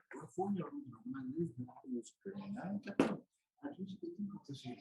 Profundo, normalmente, a gente tem que acontecer.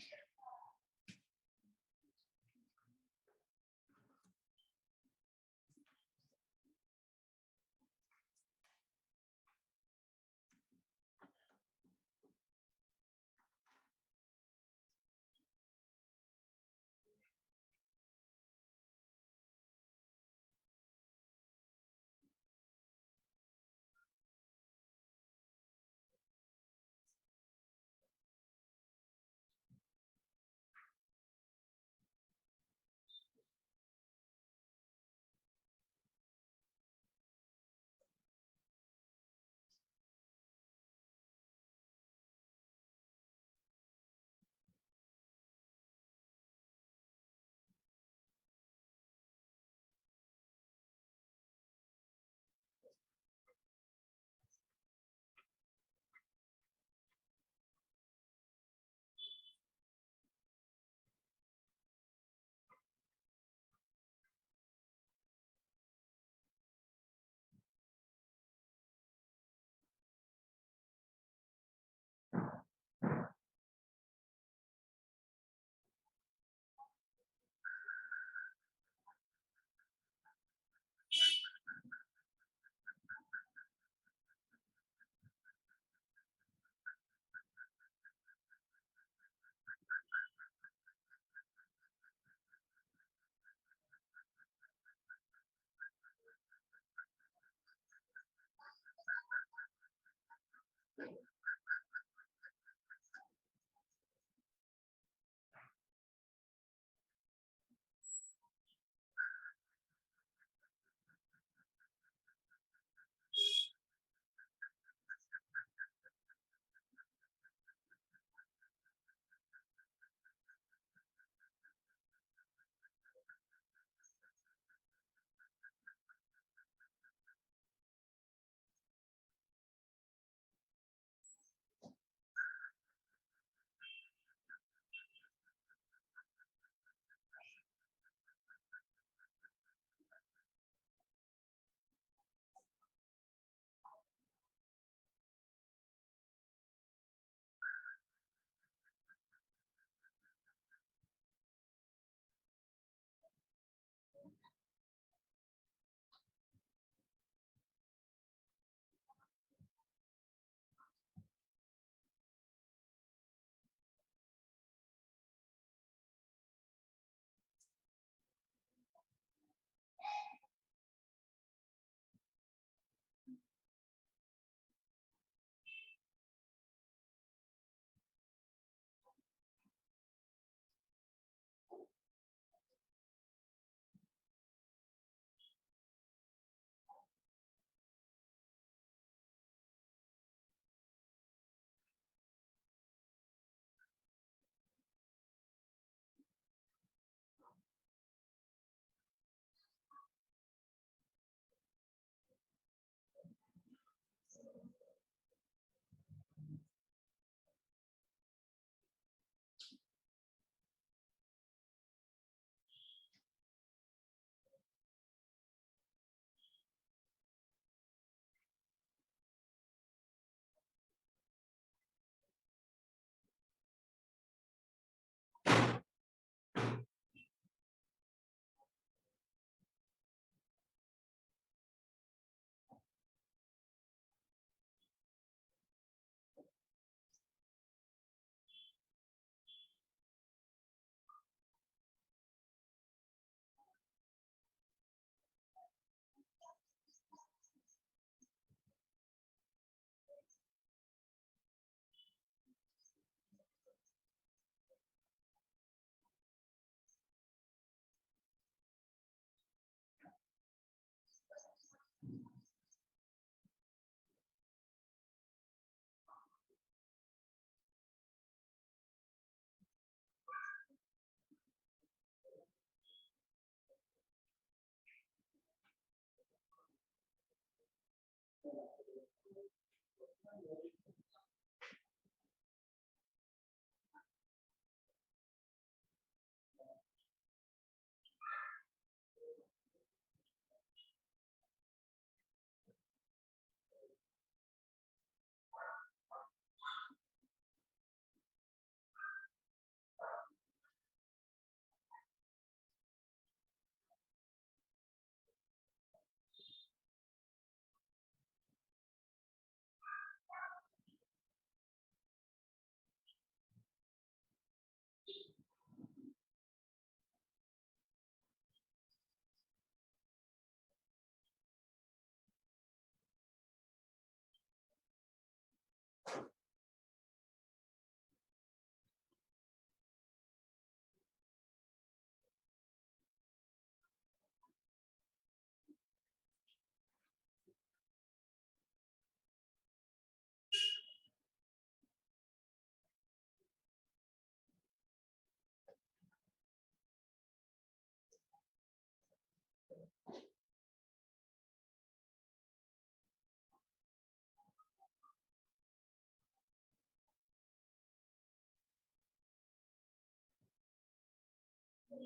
If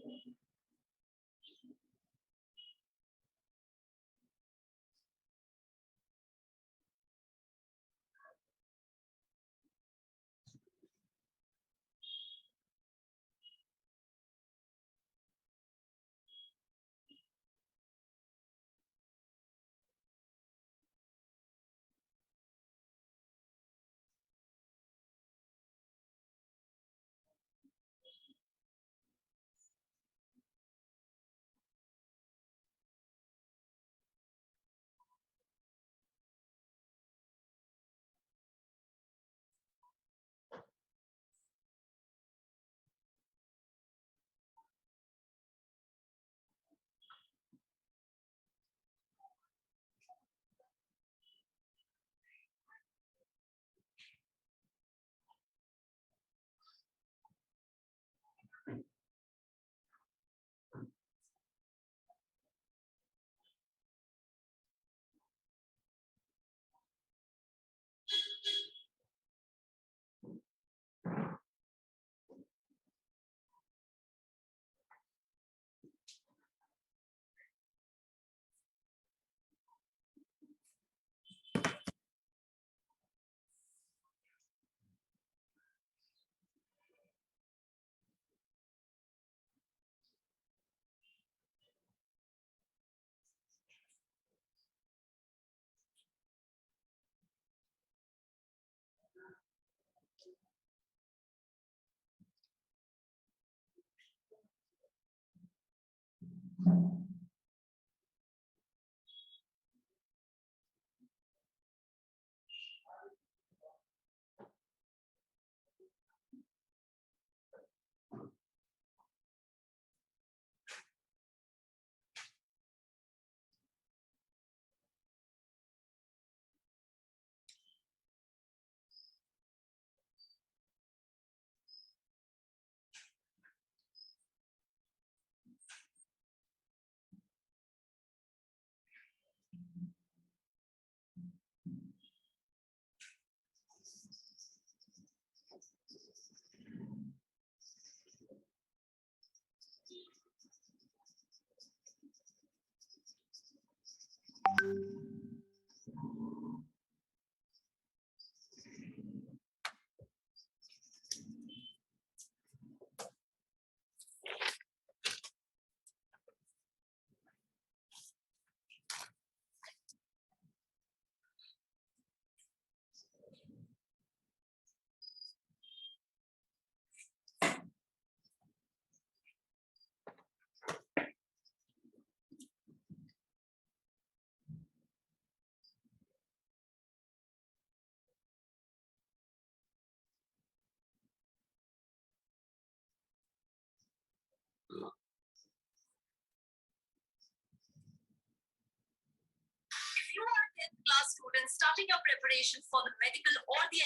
you are a 10th class student starting your preparation for the medical or the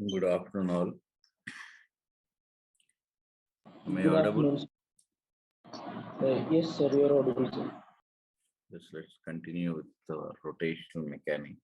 Good afternoon, all. Am I Good audible? afternoon. Yes, sir, you are audible, sir. Yes, let's continue with the rotational mechanics.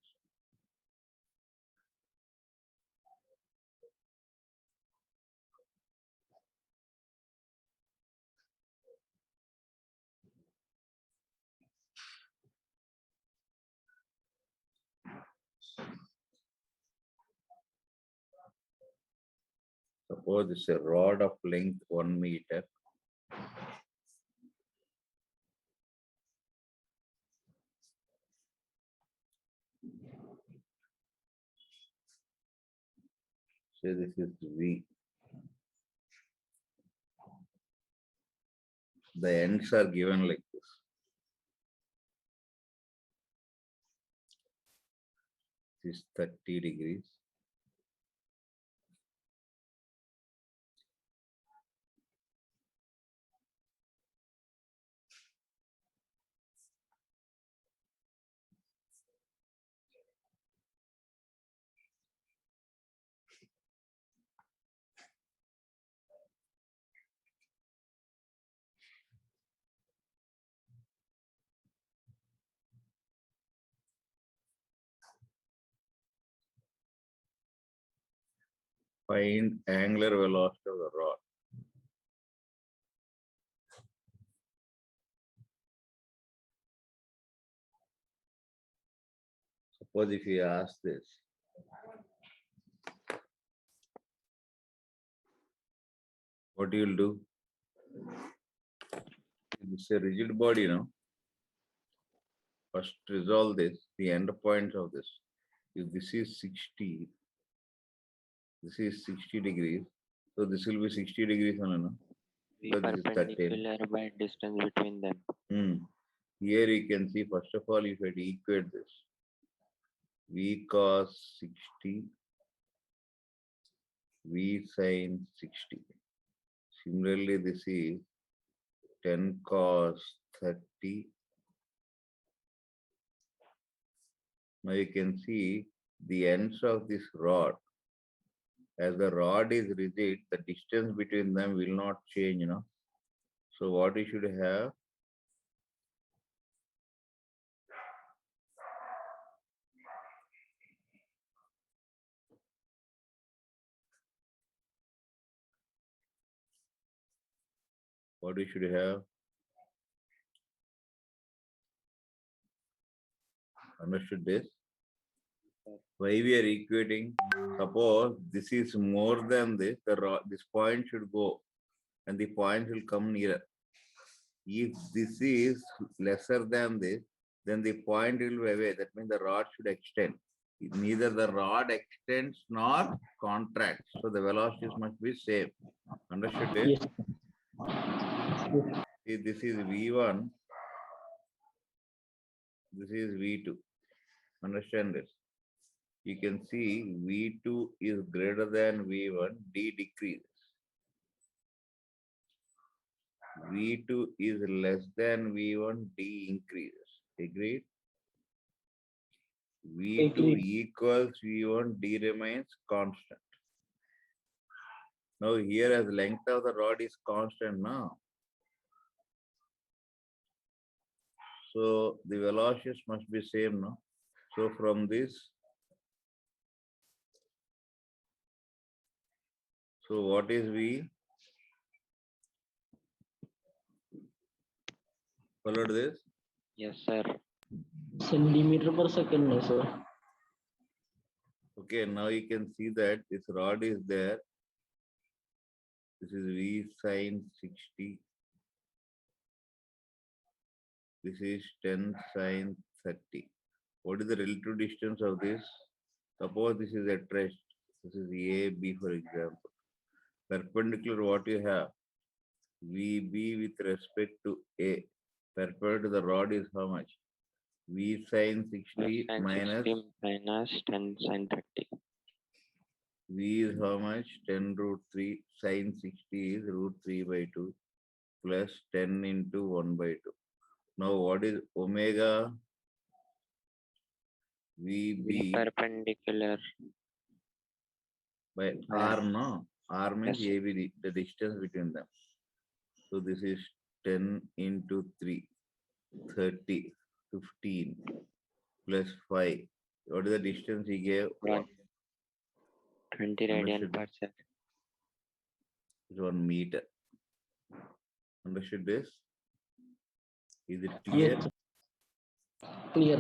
Suppose it's a rod of length 1 meter. Say this is V. The ends are given like this. This is 30 degrees. Find angular velocity of the rod. Suppose if you ask this, what you will do? It's a rigid body, no? First resolve this, the end points of this. If this is 60, this is 60 degrees. So this will be 60 degrees, no? Be So this is 13. perpendicular by distance between them. Here you can see, first of all, if I equate this, V cos 60, V sin 60. Similarly, this is 10 cos 30. Now you can see the ends of this rod. As the rod is rigid, the distance between them will not change, So what you should have? What you should have? Understood this? Why we are equating? Suppose this is more than this, this point should go and the point will come nearer. If this is lesser than this, then the point will be away. That means the rod should extend. Neither the rod extends nor contracts. So the velocities must be same. Understood it? Yes. See, this is V1. This is V2. Understand this? You can see V2 is greater than V1, D decreases. V2 is less than V1, D increases. Agreed? V2 Agreed. equals V1, D remains constant. Now here as length of the rod is constant now. So the velocities must be same now. So from this, so what is V? Followed this? Yes, sir. Centimeter per second, no, sir. Okay, now you can see that this rod is there. This is V sin 60. This is 10 sin 30. What is the relative distance of this? Suppose this is at rest. This is A, B, for example. Perpendicular, what you have? VB with respect to A. Perpendicular to the rod is how much? V sin 60 Sin minus 60 minus 10 sin 30. V is how much? 10 root 3. Sin 60 is root 3 by 2 plus 10 into 1 by 2. Now what is omega? Be VB perpendicular by R, no? R means Yes. ABD, the distance between them. So this is 10 into 3, 30, 15 plus 5. What is the distance he gave? 20 radian per second. Is 1 meter. Understood this? Is it Yes, clear? sir. Clear.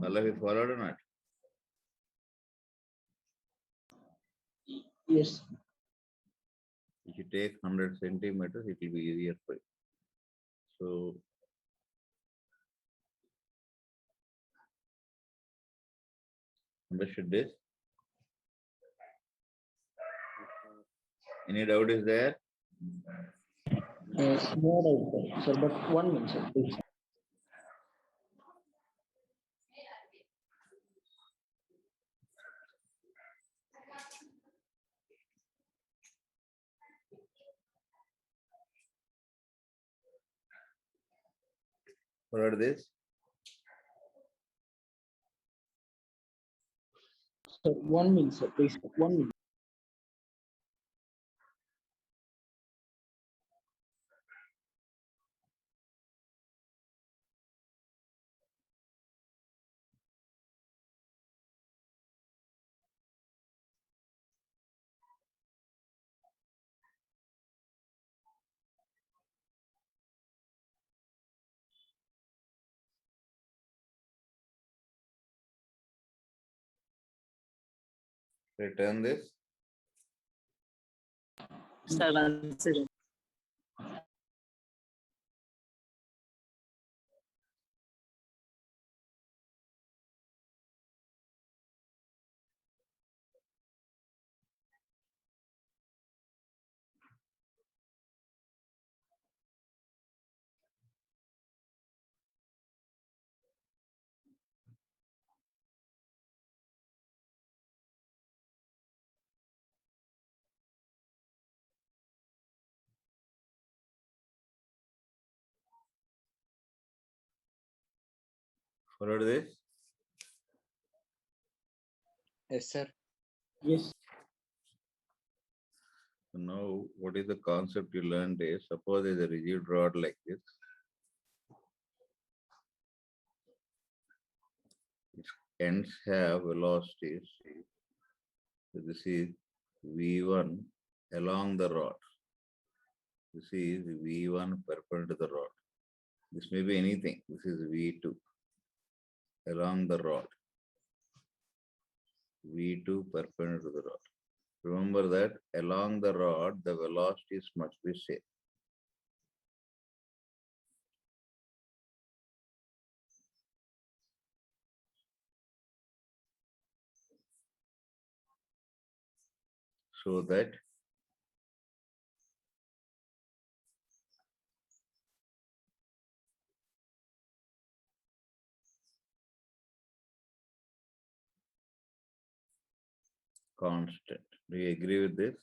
All of you followed or not? Yes. If you take 100 centimeters, it will be easier for you. So, understood this? Any doubt is there? No doubt, sir. But 1 minute, sir, please. Followed this? Sir, 1 minute, sir, please. 1 minute. Return this. Sir, one second. Followed this? Yes, sir. Yes. So now, what is the concept you learned is, suppose there is a rigid rod like this. Its ends have velocities. So this is V1 along the rod. This is V1 perpendicular to the rod. This may be anything. This is V2 along the rod. V2 perpendicular to the rod. Remember that along the rod, the velocities must be same. So that constant. Do you agree with this?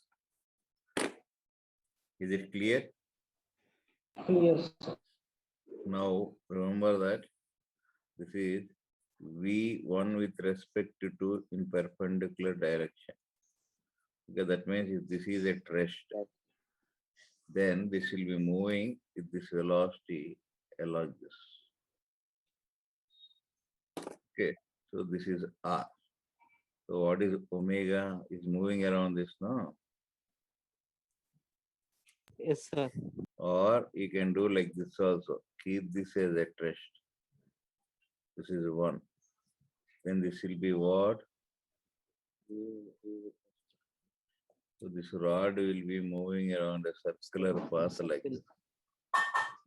Is it clear? Clear, sir. Now remember that this is V1 with respect to in perpendicular direction. Because that means if this is at rest, then this will be moving with this velocity along this. Okay, so this is R. So what is omega is moving around this now? Yes, sir. Or you can do like this also. Keep this as at rest. This is 1. Then this will be what? So this rod will be moving around a circular path like this.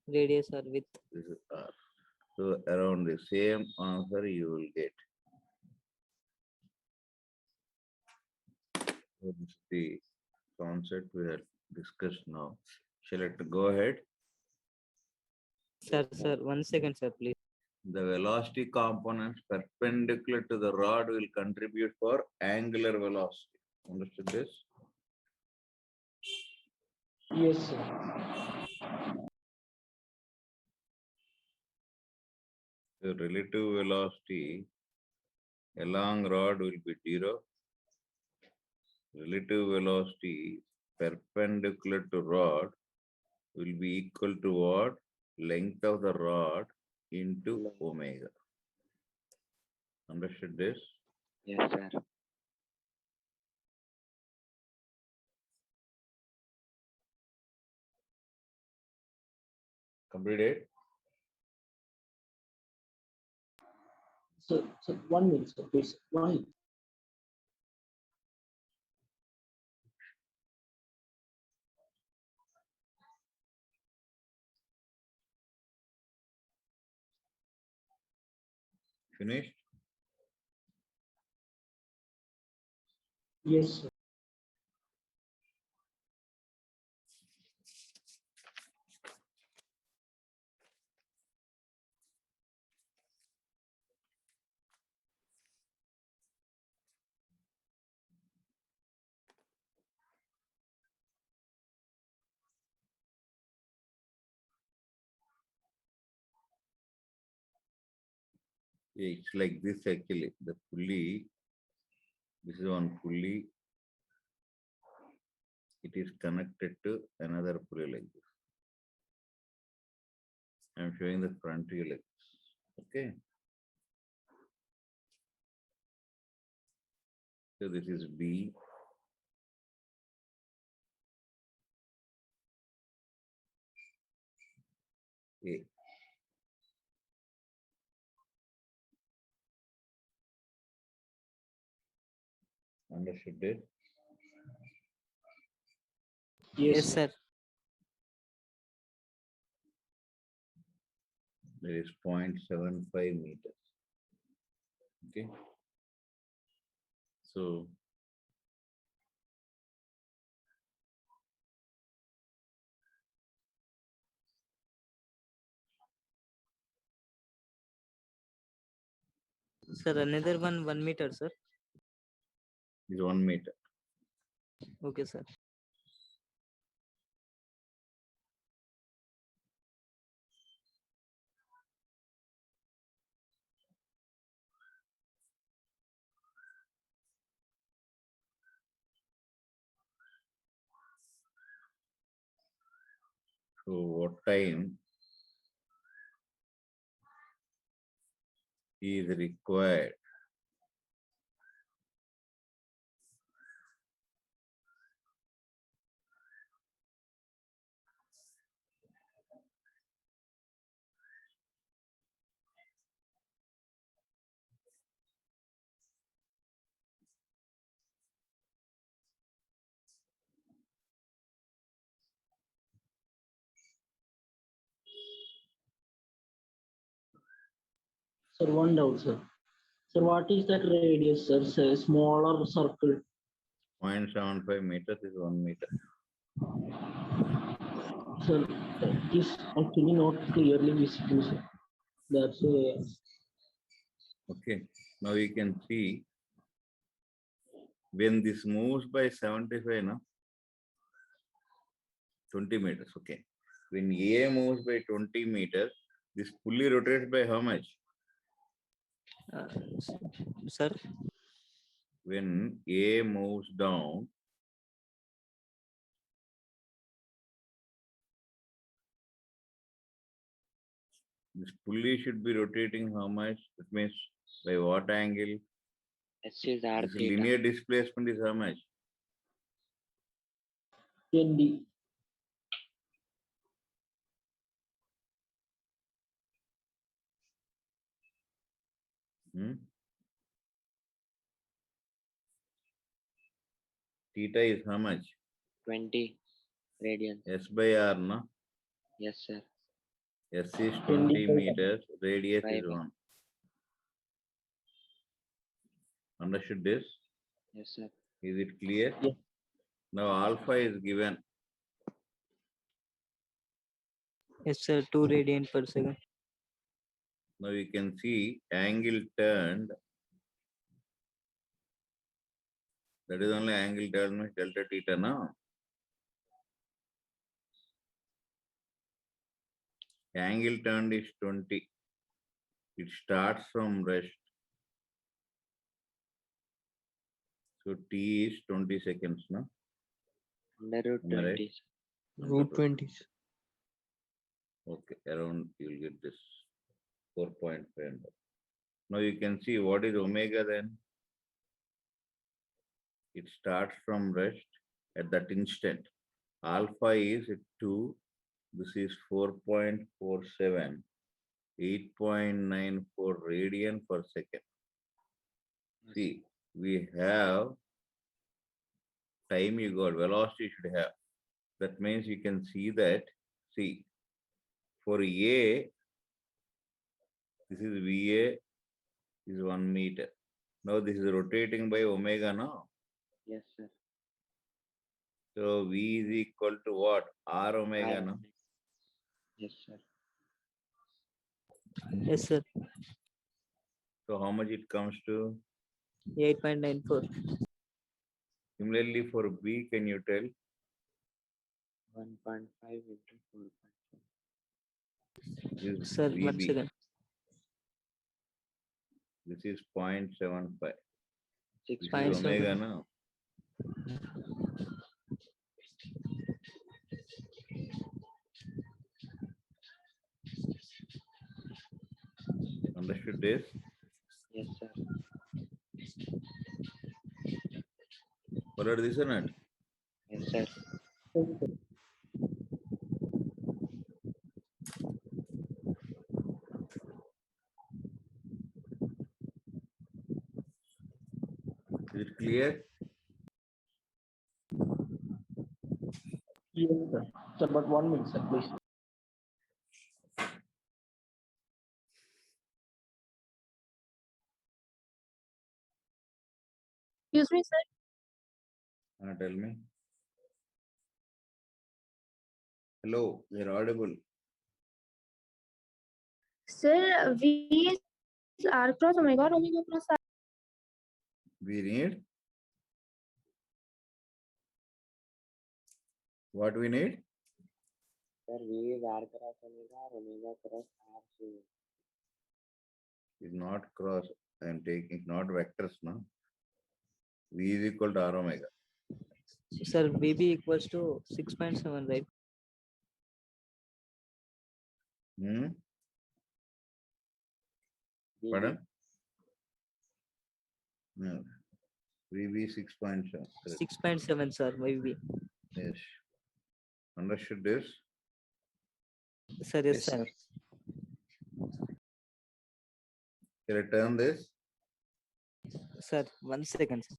Radius or width. This is R. So around the same answer you will get. So this is the concept we have discussed now. Shall I go ahead? Sir, 1 second, sir, please. The velocity components perpendicular to the rod will contribute for angular velocity. Understood this? Yes, sir. The relative velocity along rod will be 0. relative velocity perpendicular to rod will be equal to what? Length of the rod into omega. Understood this? Yes, sir. Completed? So 1 minute, sir, please. Why? Finished? Yes, sir. It's like this actually. The pulley, this is one pulley. It is connected to another pulley like this. I'm showing the front view like this. Okay. So this is B. A. Understood it? Yes, sir. There is 0.75 meters. Okay. So Sir, another 1 meter, sir. is 1 meter. Okay, sir. So what time is required? Sir, one doubt, sir. Sir, what is that radius, sir? Say smaller circle. 0.75 meters is 1 meter. Sir, it is actually not clearly visible, sir. That's why. Okay. Now you can see when this moves by 75, no? 20 meters. Okay. When A moves by 20 meters, this pulley rotates by how much? Uh, sir, When A moves down, this pulley should be rotating how much? That means by what angle? S is R This theta. linear displacement is how much? 20. Hmm? Theta is how much? 20 radians. S by R, no? Yes, sir. S is 20 25. meters, radius is Right. 1. Understood this? Yes, sir. Is it clear? Yes. Now alpha is given. yes, sir. 2 radian per second. Now you can see angle turned. That is only angle turned means delta theta now. Angle turned is 20. It starts from rest. So T is 20 seconds, no? Under root Am I right? 20. Root 20. Okay, around you'll get this 4.5. Now you can see what is omega then. It starts from rest at that instant. Alpha is at 2. This is 4.47. 8.94 radian per second. See, we have time you got, velocity should have. That means you can see that, see, for A, this is VA, is 1 meter. Now this is rotating by omega now. Yes, sir. So V is equal to what? R omega R now. omega. Yes, sir. Yes, sir. So how much it comes to? 8.94. Similarly for B, can you tell? 1.5 into 4.5. This is Sir, 1 VB. second. This is 0.75. This 6.7. is omega now. Understood this? Yes, sir. Followed this or not? Yes, sir. Is it clear? Yes, sir. Sir, but 1 minute, sir, please. Excuse me, sir. Tell me. Hello, you're audible. Sir, V is R cross omega or omega cross R. We need what we need? Sir, V is R cross omega or omega cross R cube. Is not cross. I am taking not vectors now. V is equal to R omega. Sir, VB equals to 6.7, right? Hmm? VB. Pardon? No. VB 6.7. 6.7, sir, VB. Yes. Understood this? Sir, yes, sir. Shall I turn this? Sir, 1 second, sir.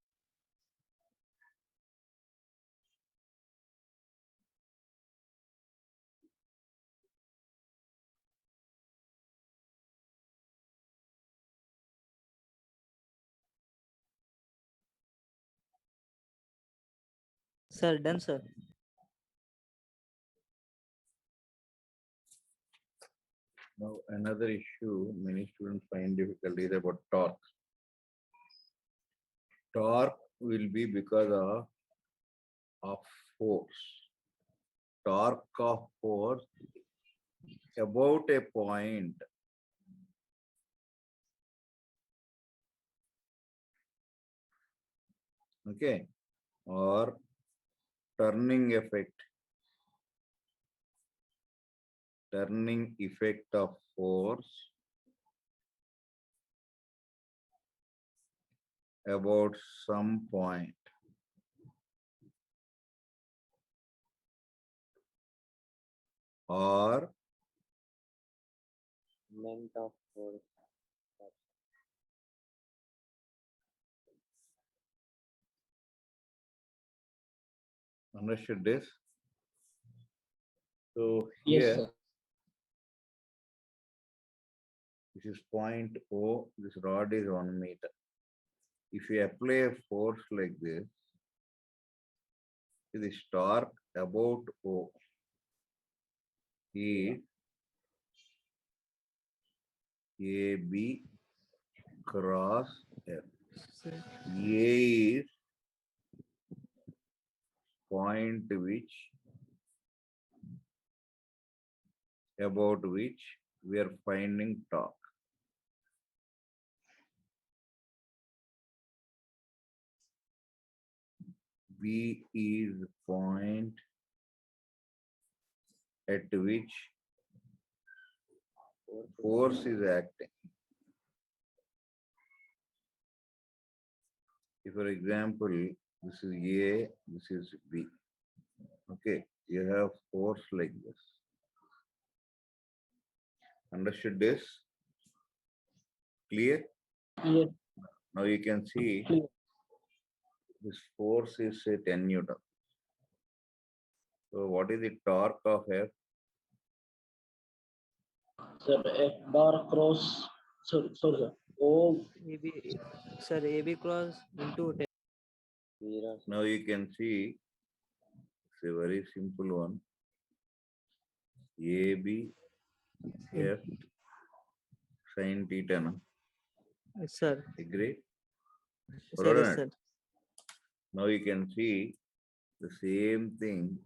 Sir, done, sir. Now another issue many students find difficult is about torque. Torque will be because of force. Torque of force about a point. Okay. Or turning effect. Turning effect of force about some point. Or Moment of force. understood this? So Yes, here, sir. this is point O, this rod is 1 meter. If you apply a force like this, this torque about O is AB cross F. Sir, A is point which about which we are finding torque. B is the point at which force is acting. If, for example, this is A, this is B. Okay, you have force like this. Understood this? Clear? Clear. Now you can see Clear. this force is say 10 Newton. So what is the torque of F? Sir, F bar cross. Sorry, sir. O AB, sir, AB cross into 10. Zero. Now you can see it's a very simple one. AB F sin theta. No? Yes, sir. Agree? Sir, Hold yes, on. sir. Now you can see the same thing.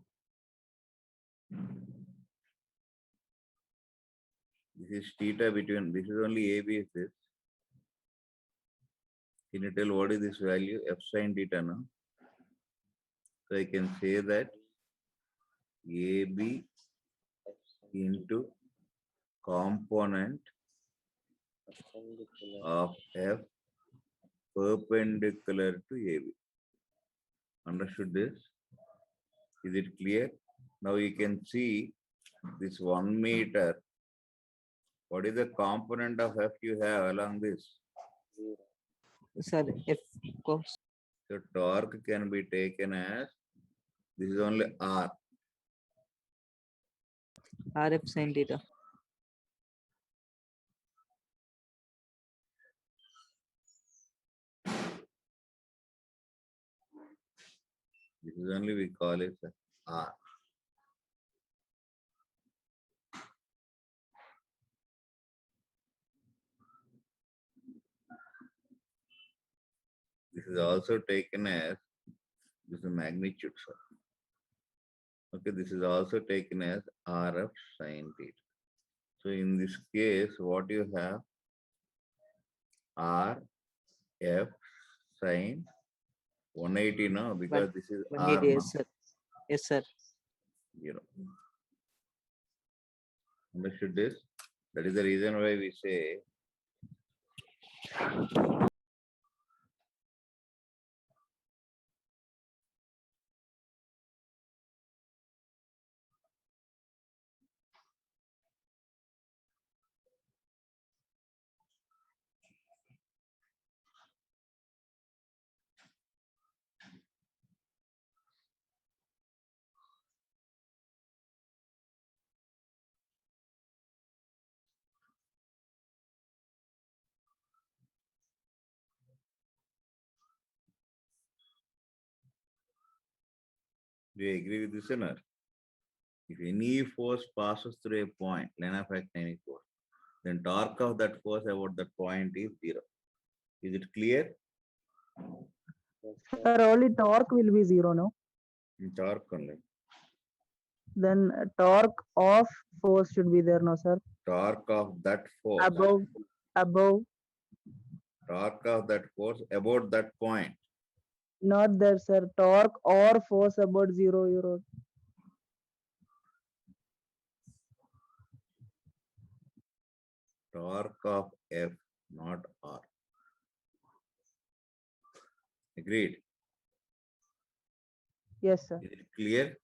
This is theta between, this is only AB is this. Can you tell what is this value? F sin theta, no? So I can say that AB into component Perpendicular. of F perpendicular to AB. Understood this? Is it clear? Now you can see this 1 meter. What is the component of F you have along this? Zero. Sir, F cross. So torque can be taken as, this is only R. RF sin theta. This is only we call it R. This is also taken as, this is magnitude, sir. Okay, this is also taken as RF sin theta. So in this case, what you have? R F sin 180, no? Because this is R 180, now. yes, sir. Yes, sir. Understood this? That is the reason why we say do you agree with this or not? If any force passes through a point, line of action any force, then torque of that force about that point is zero. Is it clear? Yes, sir. Sir, only torque will be zero, no? In torque only. Then torque of force should be there, no, sir? Torque of that force. Above, Torque of that force about that point. not there, sir. Torque or force about 0 euro. Torque of F, not R. Agreed? Yes, sir. Is it clear?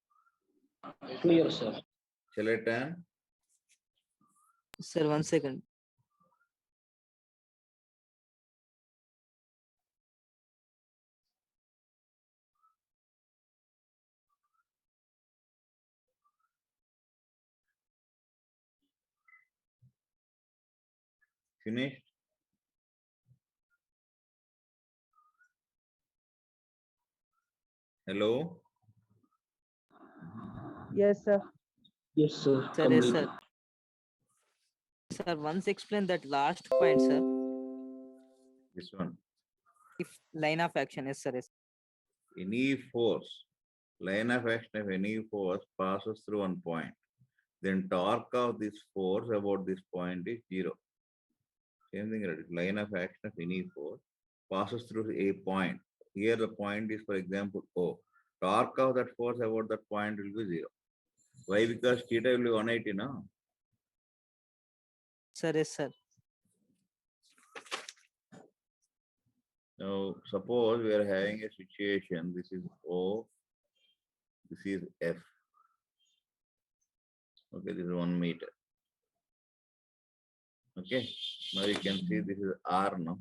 clear, sir. Shall I turn? Sir, 1 second. Finished? Hello? Yes, sir. Yes, sir. Sir, yes, Complete. sir. Sir, once explain that last point, sir. This one. If line of action, yes, sir. Yes. Any force, line of action of any force passes through one point, then torque of this force about this point is zero. Same thing, right? Line of action of any force passes through a point. Here the point is, for example, O. torque of that force about that point will be 0. Why? Because theta will be 180 now. Sir, yes, sir. Now, suppose we are having a situation, this is O, this is F. Okay, this is 1 meter. Okay, now you can see this is R now.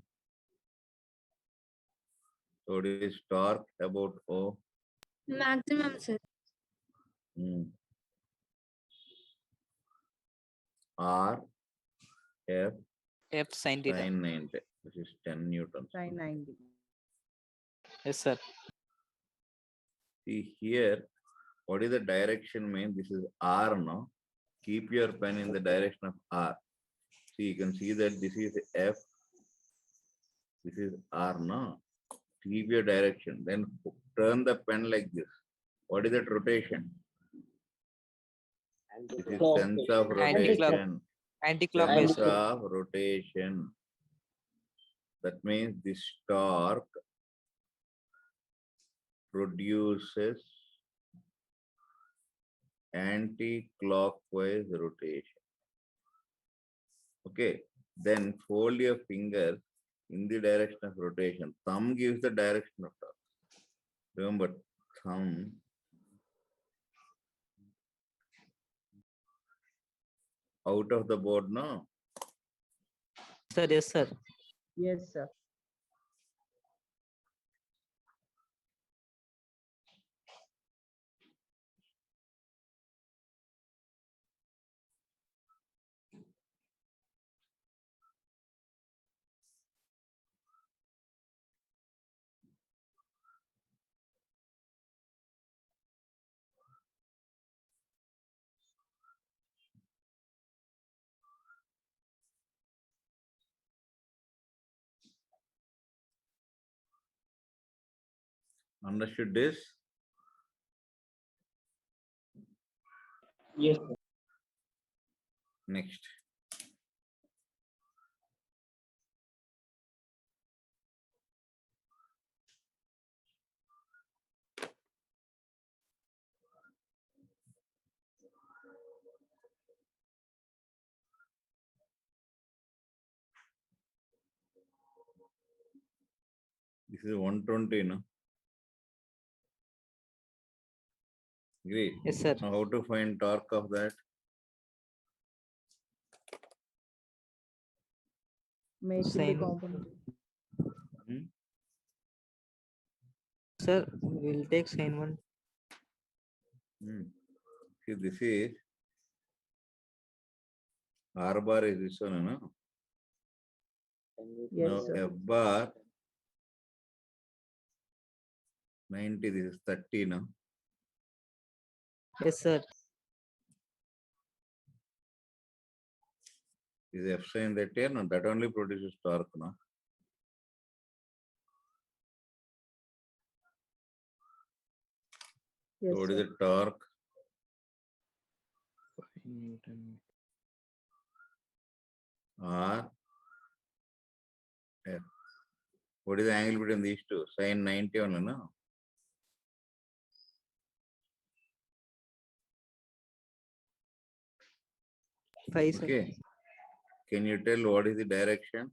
So it is torque about O. Maximum, sir. R, F, F sin theta. sin 90. This is 10 newtons. Sin 90. Yes, sir. See here, what is the direction mean? This is R now. Keep your pen in the direction of R. See, you can see that this is F. This is R now. Keep your direction. Then turn the pen like this. What is that rotation? This is Anti-clockwise. sense of Anti-clock- rotation. Anti-clockwise, Sense sir. of rotation. That means this torque produces anti-clockwise rotation. Okay, then fold your finger in the direction of rotation. Thumb gives the direction of torque. Remember, thumb out of the board, no? Sir, yes, sir. Yes, sir. Understood this? Yes, sir. Next. This is 120, no? Great. Yes, sir. Now, how to find torque of that? Make it the Sin. component. Hmm? Sir, we'll take sin 1. See, this is R bar is this one, no? Yes, Now, sir. F bar 90, this is 30, no? Yes, sir. Is F sin that here? No, that only produces torque, no? Yes, So what is sir. the torque? R F. What is the angle between these two? Sin 90 only, no? Five, sir. Okay. Can you tell what is the direction?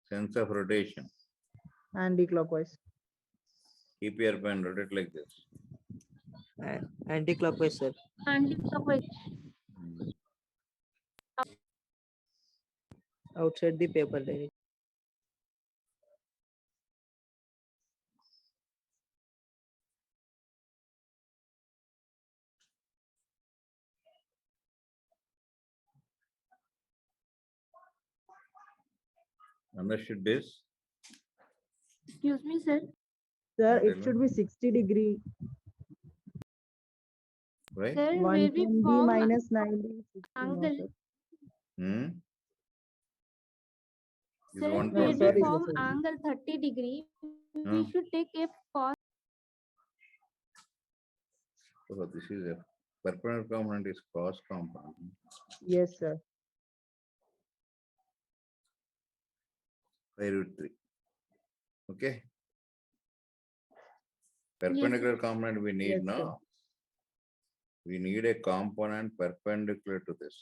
Sense of rotation. Anti-clockwise. Keep your pen, rotate like this. Anti-clockwise, sir. Anti-clockwise. Outside the paper. Direct. Understood this? Excuse me, sir. Sir, Yeah, it tell should me. be 60 degree. Right? Sir, One where we can be form minus 90. 60, no, angle. sir. Hmm? Is Sir, where 120. we sorry, sir, form sorry. angle 30 degree, Hmm. we should take a cos. So this is a perpendicular component is cos component. Yes, sir. 5 root 3. Okay. Perpendicular component we need Yes, sir. now. We need a component perpendicular to this.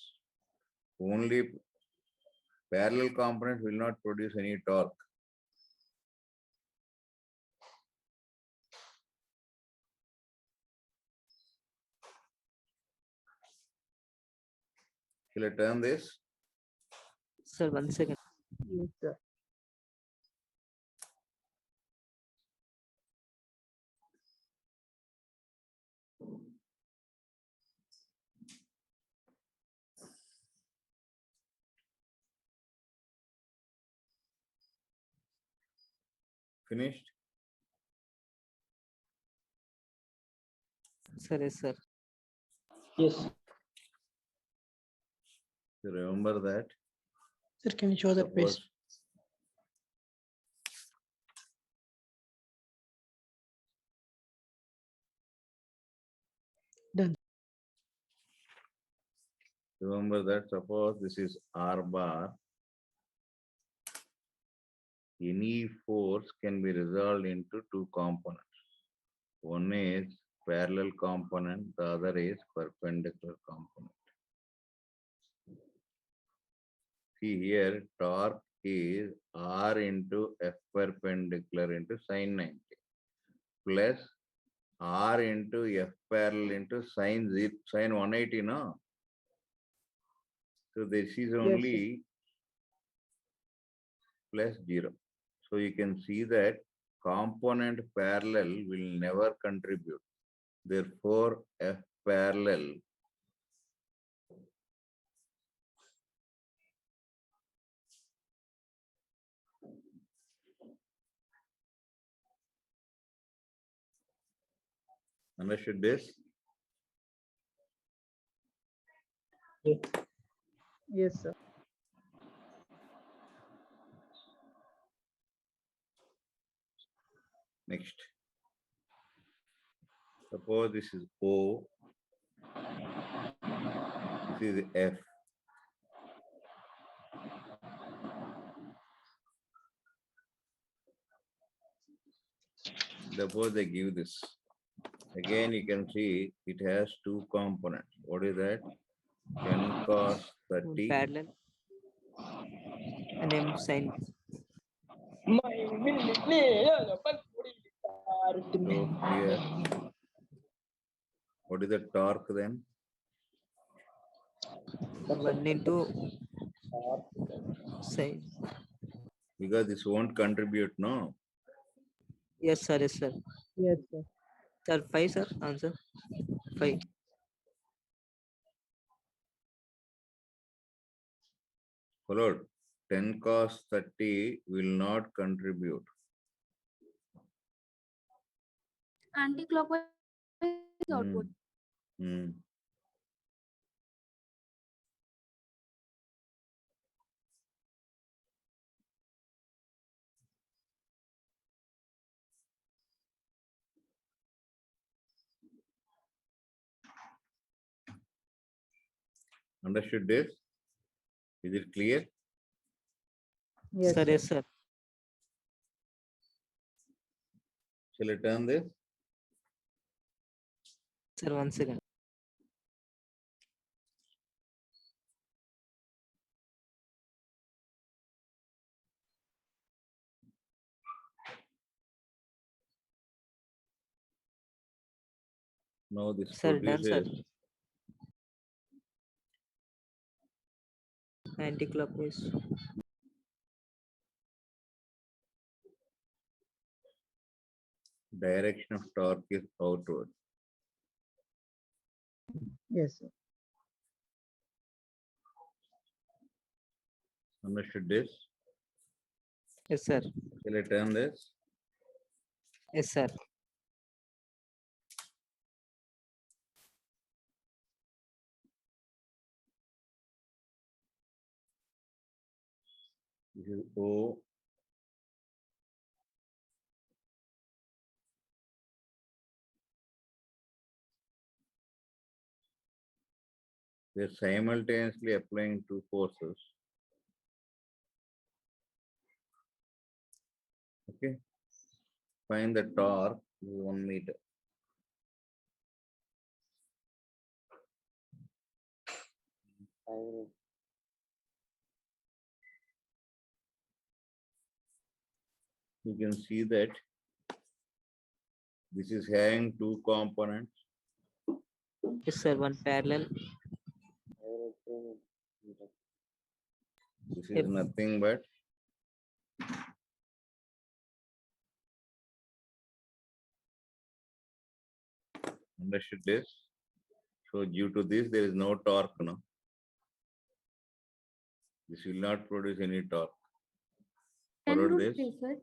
Only parallel component will not produce any torque. Shall I turn this? Sir, 1 second. Yes, sir. Finished? Sir, yes, sir. Yes. You remember that? Sir, can you show that page? Suppose Done. remember that suppose this is R bar. Any force can be resolved into two components. One is parallel component, the other is perpendicular component. See here, torque is R into F perpendicular into sin 90 plus R into F parallel into sin 180, no? So this is only plus 0. So you can see that component parallel will never contribute. Therefore, F parallel understood this? Yes, sir. Next. Suppose this is O, this is F. Suppose they give this. Again, you can see it has two components. What is that? 10 cos 30. Parallel. And M sin. So here, what is the torque then? 1 into sin. Because this won't contribute, no? Yes, sir. Yes, sir. Yes, sir. Sir, 5, sir. Answer. 5. Followed. 10 cos 30 will not contribute. Anti-clockwise outward. Hmm. Understood this? Is it clear? Yes, Sir, sir. yes, sir. Shall I turn this? Sir, 1 second. No, this Sir, done, sir. produces Anti-clockwise. direction of torque is outward. Yes, sir. Understood this? Yes, sir. Shall I turn this? Yes, sir. This is O. We are simultaneously applying two forces. Okay. Find the torque This is 1 meter. You can see that this is having two components. Yes, sir. One parallel. This is Yep. nothing but understood this. So due to this, there is no torque, no. This will not produce any torque. Ten Followed root this. three, sir.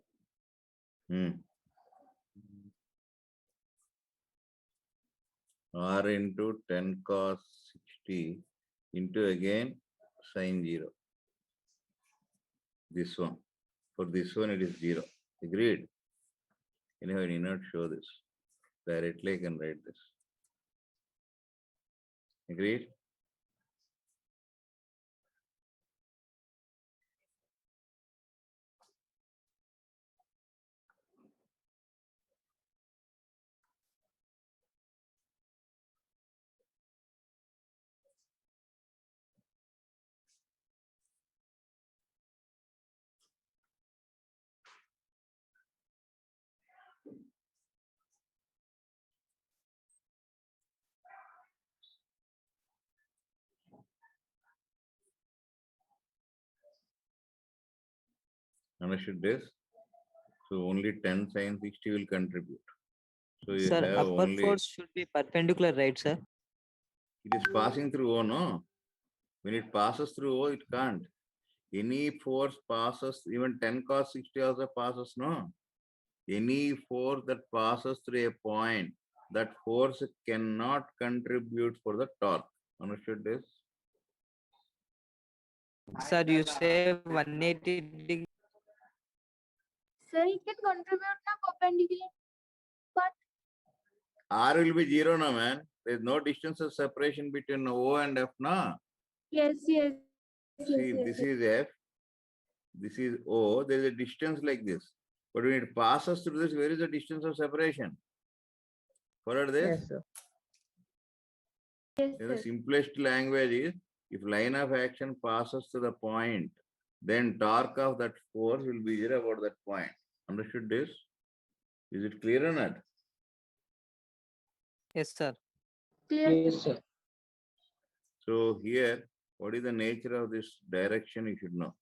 R into 10 cos 60 into again sin 0. This one. For this one, it is 0. Agreed? Anyway, I need not show this. Directly I can write this. Agreed? Understood this? So only 10 sin 60 will contribute. So you Sir, have upper only, force should be perpendicular, right, sir? it is passing through O, no? When it passes through O, it can't. Any force passes, even 10 cos 60 also passes, no? Any force that passes through a point, that force cannot contribute for the torque. Understood this? Sir, you say 180 degree. Sir, it can contribute na perpendicular. R will be 0 now, man. There is no distance of separation between O and F, no? Yes, yes. See, this is F, this is O, there is a distance like this. But when it passes through this, where is the distance of separation? Follow this? Yes, sir. Yes, In the sir. simplest language is, if line of action passes to the point, then torque of that force will be 0 about that point. Understood this? Is it clear or not? Yes, sir. Clear. Yes, sir. So here, what is the nature of this direction you should know.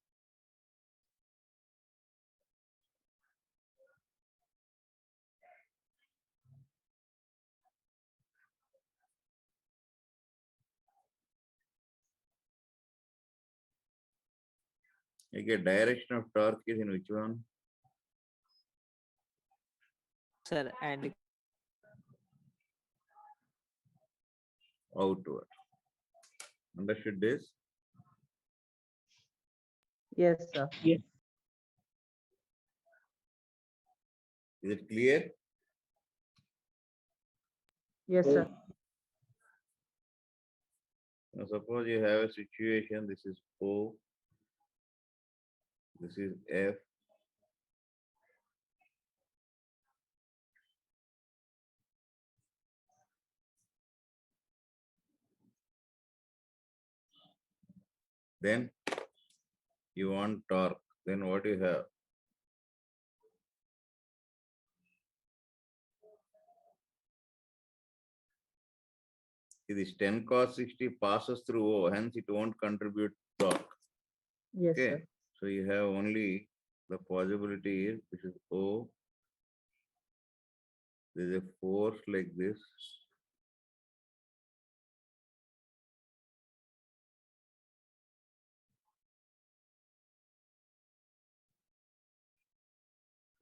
Okay, direction of torque is in which one? Sir, and Outward. Understood this? Yes, sir. Yes. Is it clear? Yes, sir. Now suppose you have a situation, this is O, this is F, then you want torque, then what you have? This 10 cos 60 passes through O, hence it won't contribute torque. Yes, Okay, sir. so you have only the possibility is this is O, there is a force like this.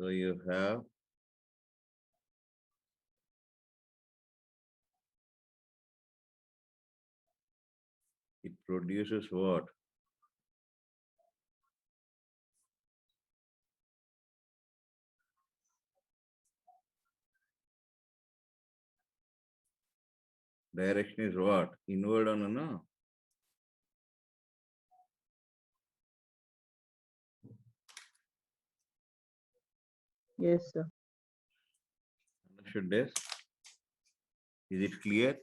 So you have it produces what? Direction is what? Inward or no? Yes, sir. Understood this? Is it clear?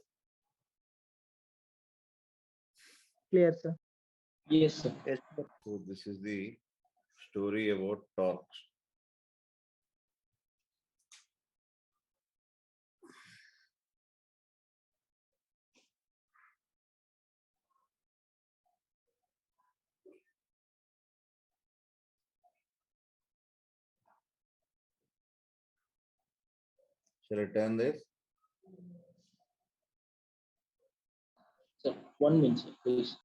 Clear, sir. Yes, sir. So this is the story about torques. Shall I turn this? Sir, 1 minute, sir, please.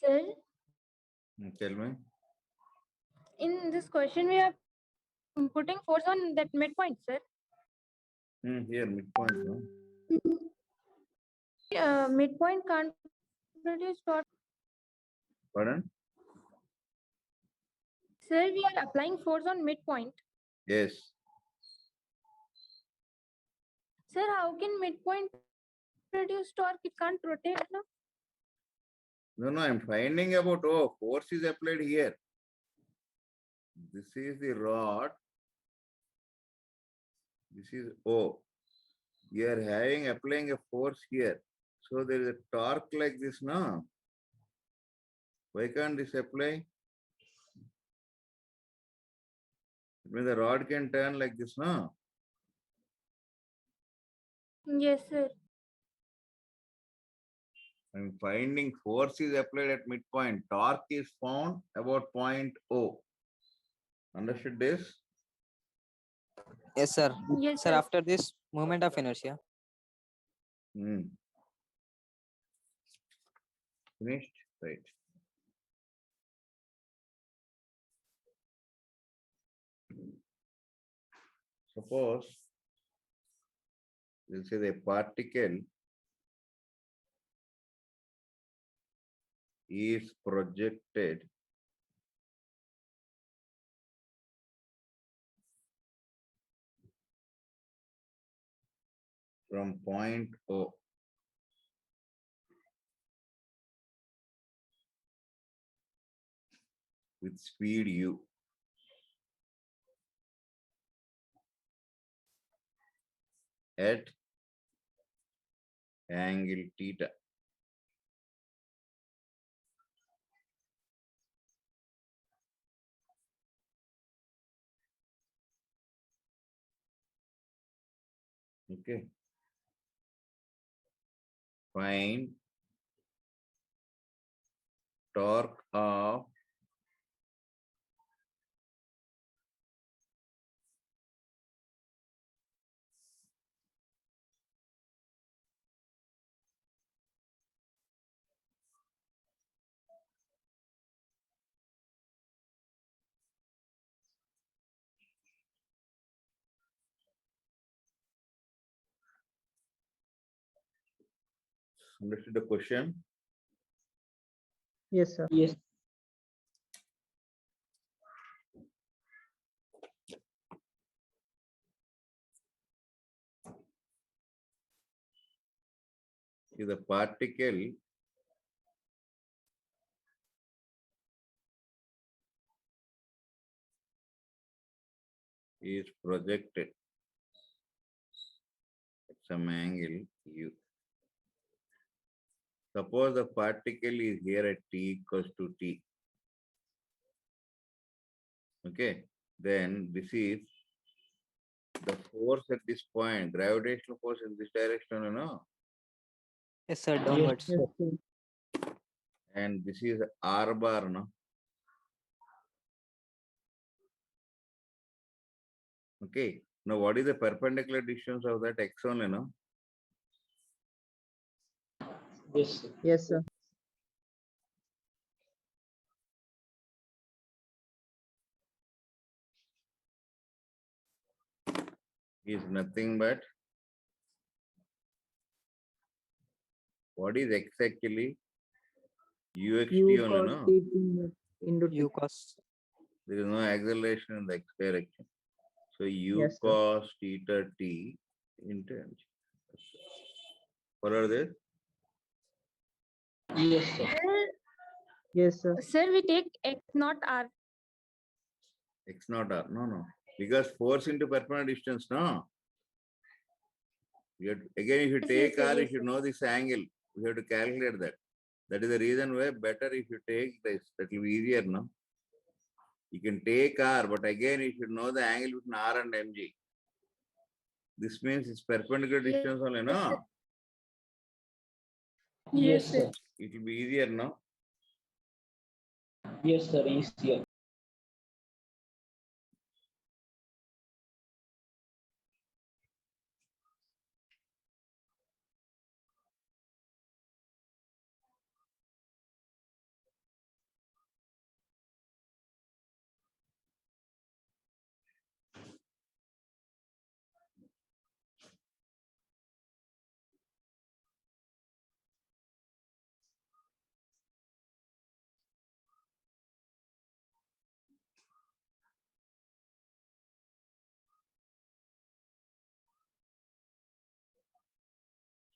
Sir, Tell me. in this question, we are putting force on that midpoint, sir. Here, midpoint. No? Midpoint can't produce torque. Pardon? Sir, we are applying force on midpoint. Yes. Sir, how can midpoint produce torque? It can't rotate, no? No, I'm finding about, oh, force is applied here. This is the rod. This is O. You are applying a force here. So there is a torque like this, no? Why can't this apply? It means the rod can turn like this, no? Yes, sir. I'm finding force is applied at midpoint. Torque is found about point O. Understood this? Yes, sir. Yes, Sir, sir. after this moment of inertia. Finished? Right. Suppose we'll say the particle is projected from point O with speed u. At angle theta. Okay. Find torque of understood the question? Yes, sir. Yes. If the particle is projected at some angle u. Suppose the particle is here at t equals to t. Okay, then this is the force at this point, gravitational force in this direction, you know, Yes, sir. Downwards. Yes, sir. and this is r bar, no? Okay, now what is the perpendicular distance of that x only, no? Yes, sir. Yes, sir. Is nothing but what is x actually? uxt U only, cos no? t into t. U cos. There is no acceleration in the x direction. So u Yes, sir. cos theta t into mg. Follow this? Yes, sir. Yes, sir. Sir, we take X not R. X not R. No. Because force into perpendicular distance, no? Again, if you Yes, take sir, R, you yes, should sir. know this angle. You have to calculate that. That is the reason why better if you take this. That will be easier, no? You can take R, but again, you should know the angle between R and MG. This means it's perpendicular Yes, distance only, sir. no? Yes, sir. It will be easier, no? Yes, sir. Easier.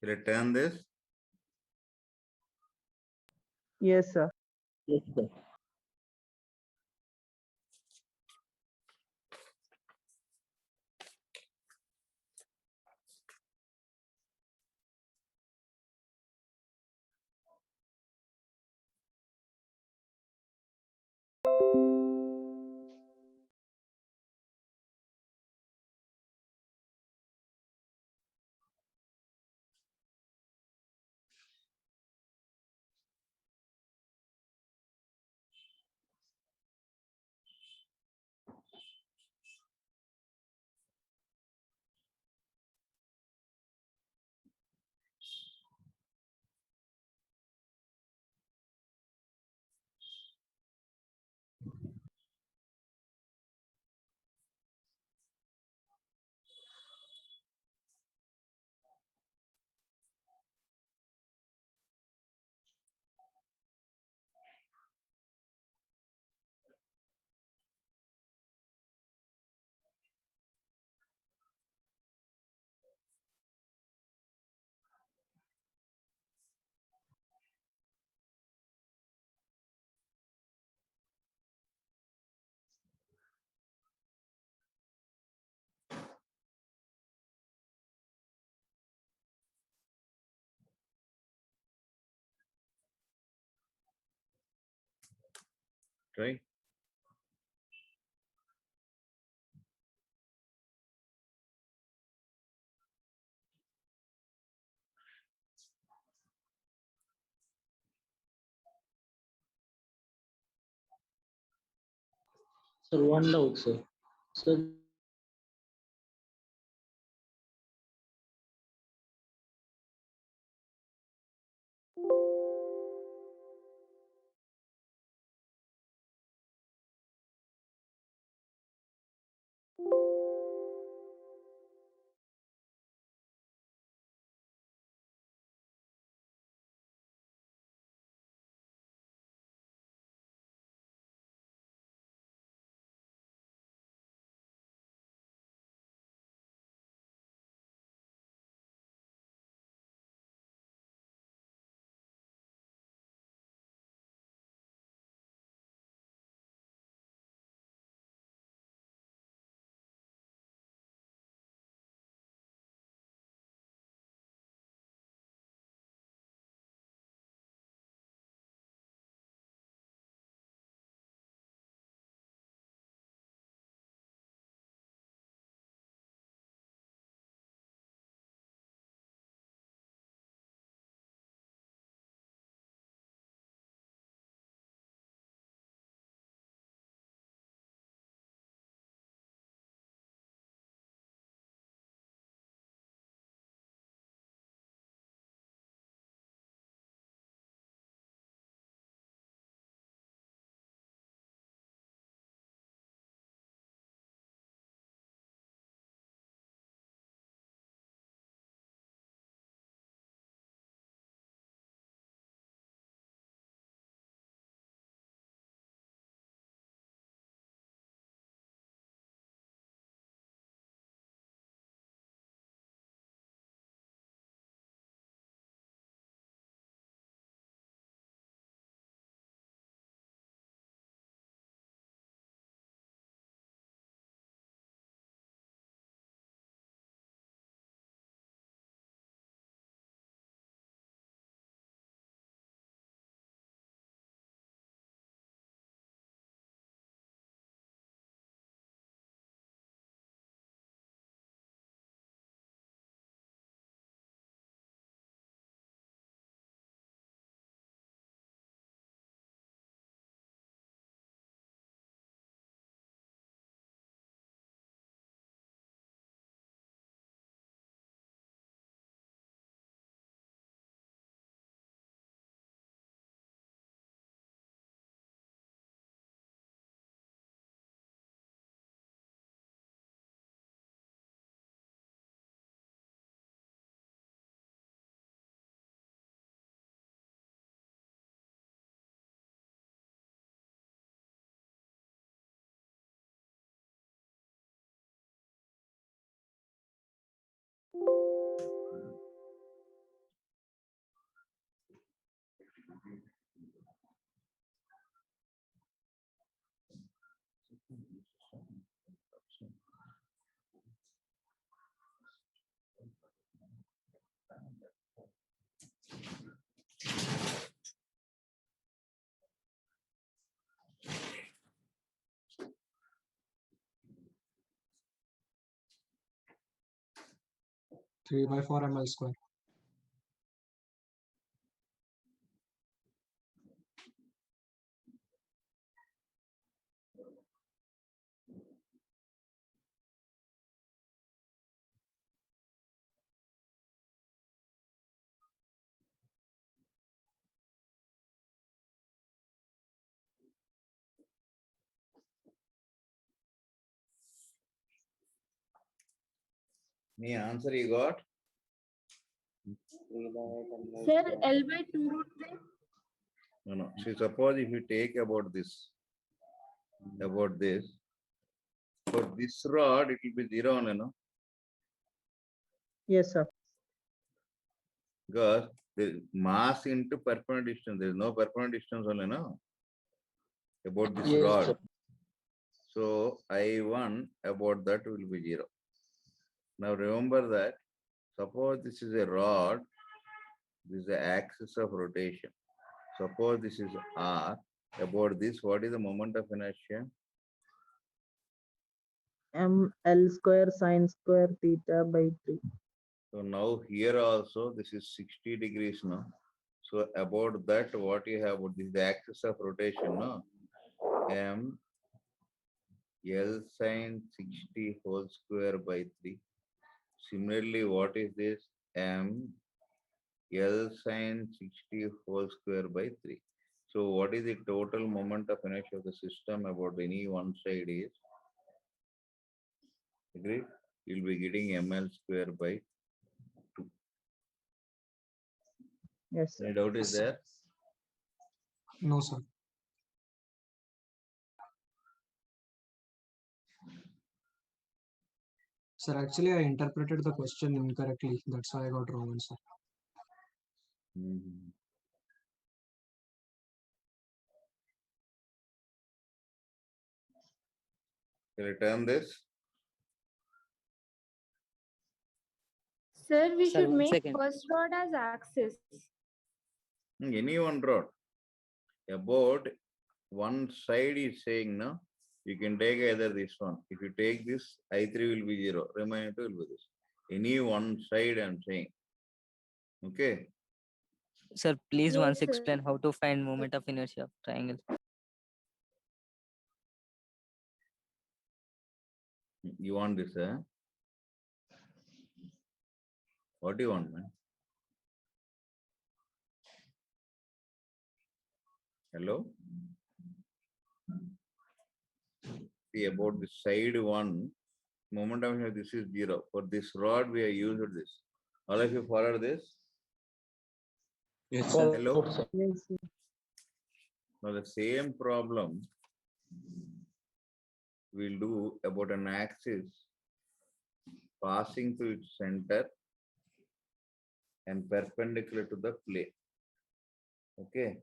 Shall I turn this? Yes, sir. Yes, sir. Try. Sir, one doubt, sir. Sir, 3/4 ml square. Any answer you got? 3/8 ml Sir, square. L by 2 root 3. No, no. See, suppose if you take about this, for this rod, it will be 0 only, no? Yes, sir. Because the mass into perpendicular distance, there is no perpendicular distance only, no? About this Yes, rod. sir. So I1 about that will be 0. Now remember that, suppose this is a rod, this is the axis of rotation. Suppose this is R, about this, what is the moment of inertia? ML square sine square theta by 3. So now here also, this is 60 degrees now. So about that, what you have, this is the axis of rotation, no? M L sine 60 whole square by 3. Similarly, what is this? M L sine 60 whole square by 3. So what is the total moment of inertia of the system about any one side is? Agreed? You'll be getting ml square by 2. Yes, sir. Any doubt is there? No, sir. Sir, actually, I interpreted the question incorrectly. That's why I got wrong answer. Mhm. Can you turn this? Sir, we Sir, should one make second. first rod as axis. Any one rod. About one side is saying, no, you can take either this one. If you take this, I3 will be 0. Remaining 2 will be this. Any one side I'm saying. Okay. Sir, please Yes, once sir. explain how to find moment of inertia of triangle. You want this, eh? What do you want, man? Hello? See, about the side one, moment of inertia, this is 0. For this rod, we have used this. All of you follow this? Yes, sir. Hello? sir. Yes, sir. Now the same problem we'll do about an axis passing through its center and perpendicular to the plane. Okay.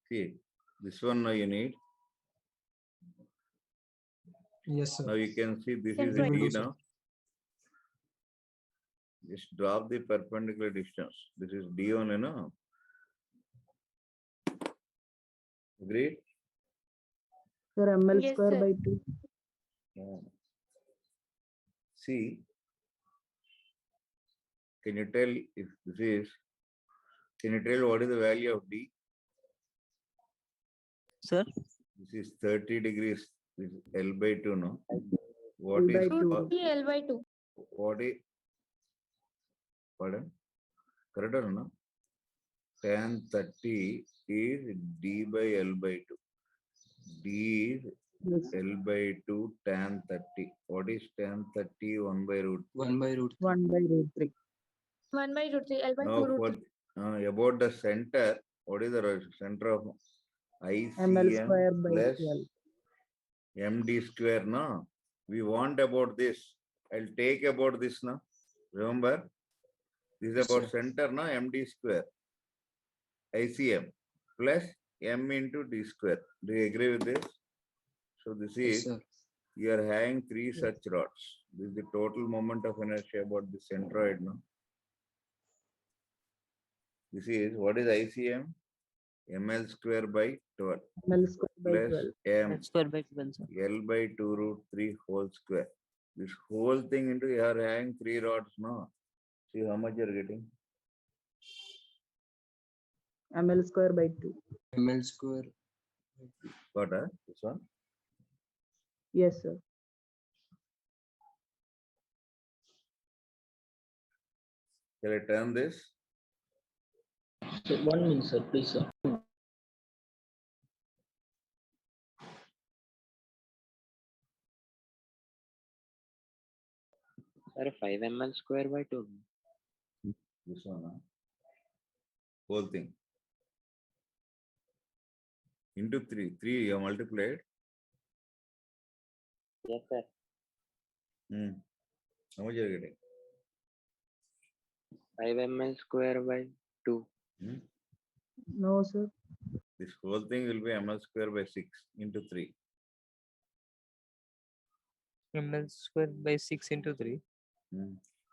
See, this one now you need. Yes, sir. Now you can see this Can is try. D do, sir. now. Just drop the perpendicular distance. This is D only, no? Agreed? Sir, ML Yes, square sir. by 2. Yeah. See, can you tell if this is, can you tell what is the value of D? Sir, This is 30 degrees. This is L by 2, no? What L by is, 2. L by 2. what is, pardon? Correct or no? Tan 30 is D by L by 2. D is Yes. L by 2 tan 30. What is tan 30? 1 by root. 1 by root 1 by root 3. 1 by root 3. L by 2 Now root for 3. about the center, what is the center of ML ICM square by plus 12. MD square, no? We want about this. I'll take about this now. Remember, this is Yes, about sir. center now, MD square. ICM plus M into D square. Do you agree with this? So this Yes, is, sir. you are having three such rods. This is the total moment of inertia about the centroid now. This is, what is ICM? ML square by 12 ML square by plus 12. M L square by 12, sir. L by 2 root 3 whole square. This whole thing into, you are having three rods now. See how much you are getting? ML square by 2. ML square. Got this one? Yes, sir. Shall I turn this? So 1 minute, sir, please, sir. Sir, 5 ml square by 2. This one, whole thing. Into 3. 3 you have multiplied. Yes, sir. How much you are getting? 5 ml square by 2. No, sir. This whole thing will be ML square by 6 into 3. ML square by 6 into 3.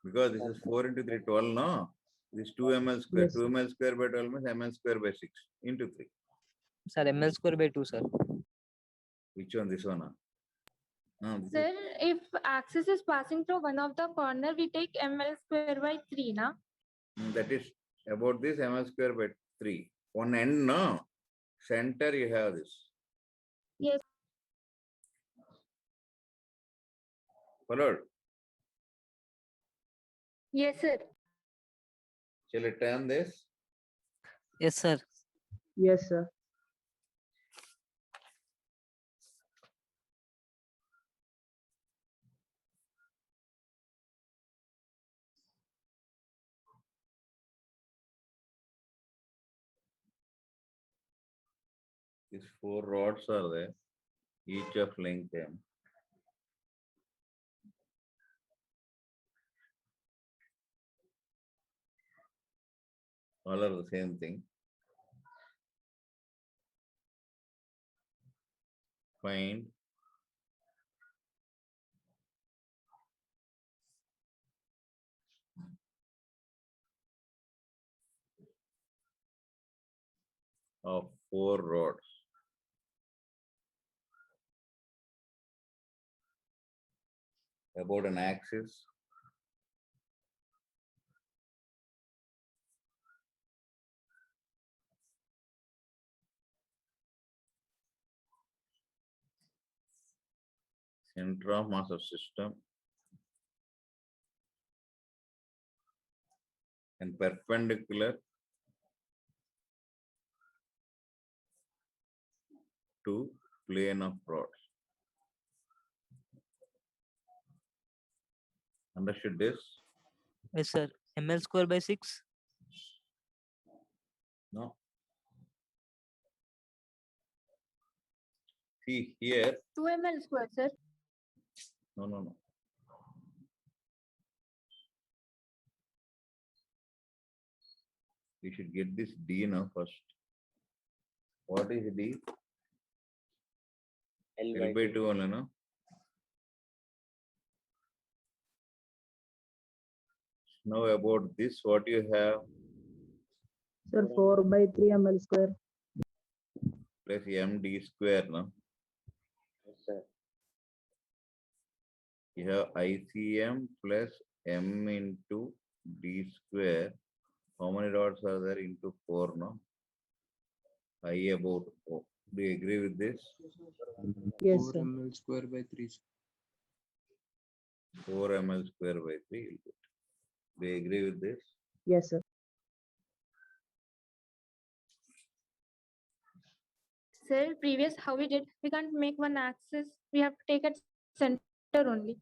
Because this is 4 into 3, 12, no? This 2 ml square. Yes, 2 ml square by 12 means ML square by 6 into 3. Sir, ML square by 2, sir. Which one? This one? This is, Sir, if axis is passing through one of the corner, we take ML square by 3, na? that is about this ML square by 3. One end, no? Center you have this. Yes. Followed? Yes, sir. Shall I turn this? Yes, sir. Yes, sir. These 4 rods are there, each of length M. All are the same thing. Find of 4 rods. About an axis. Center of mass of system. And perpendicular to plane of rods. Understood this? Yes, sir. ML square by 6. No. See here. 2 ML square, sir. No. We should get this D now first. What is D? L L by 2 only, no? Now about this, what you have? Sir, 4 by 3 ML square. Plus MD square, no? Yes, sir. You have ICM plus M into D square. How many rods are there into 4, no? I about O. Do you agree with this? Yes, 4 sir. ML square by 3. 4 ml square by 3. Do you agree with this? Yes, sir. Sir, previous how we did, we can't make one axis. We have to take at center only.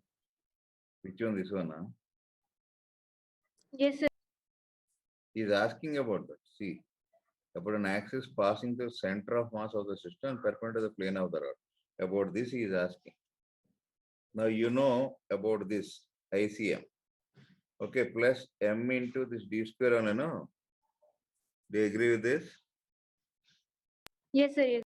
Which one? This one? Huh? Yes, sir. He is asking about that. See, about an axis passing through the center of mass of the system perpendicular to the plane of the rod. About this he is asking. Now you know about this ICM. Okay, plus m into this d square only, no? Do you agree with this? Yes, sir. Yes.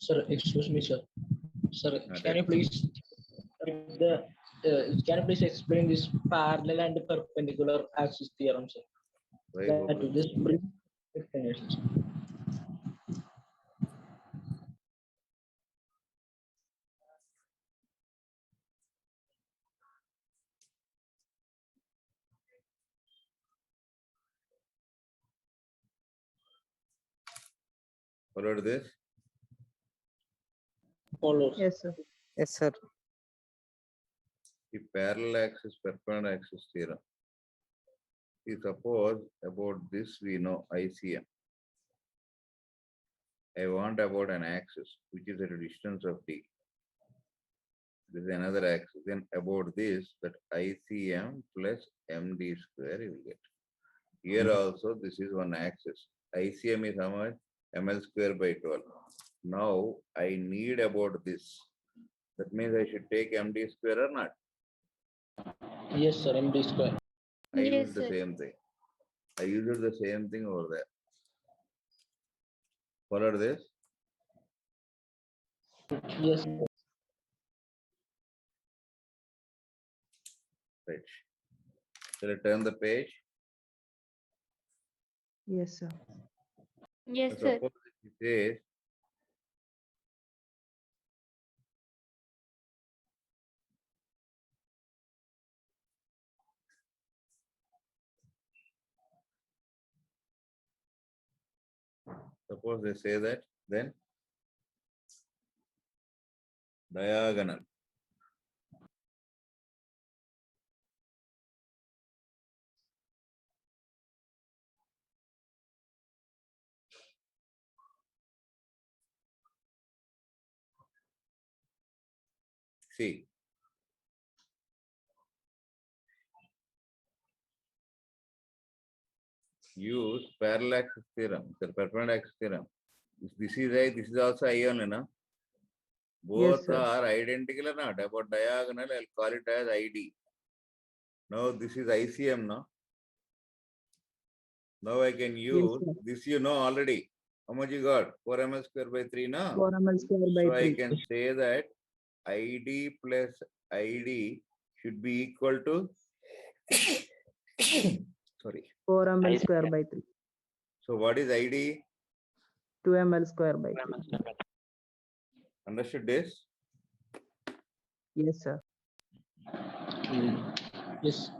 Sir, excuse me, sir. Sir, Okay. can you please explain this parallel and perpendicular axis theorem, sir? Why That Gopal? will just brief explanation, sir. Followed this? Follows. Yes, sir. Yes, sir. The parallel axis, perpendicular axis theorem. See, suppose about this we know ICM. I want about an axis which is at a distance of d. This is another axis. Then about this, that ICM plus MD square you will get. Here also this is one axis. ICM is how much? ML square by 12. Now I need about this. That means I should take MD square or not? Yes, sir. MD square. I Yes, use the sir. same thing. I used the same thing over there. Followed this? Yes, sir. Right. Shall I turn the page? Yes, sir. Yes, sir. Suppose it says suppose they say that, then diagonal. See, use parallel axis theorem, the perpendicular axis theorem. If this is I, this is also I only, no? Both sir. are identical or not? About diagonal, I'll call it as ID. Now this is ICM, no? Now I can use sir. this, you know already. How much you got? 4 ml square by 3, no? 4 ml square by So I 3. can say that ID plus ID should be equal to sorry. 4 ml square by 3. So what is ID? 2 ml square by 3. Understood this? Yes, sir. Yes.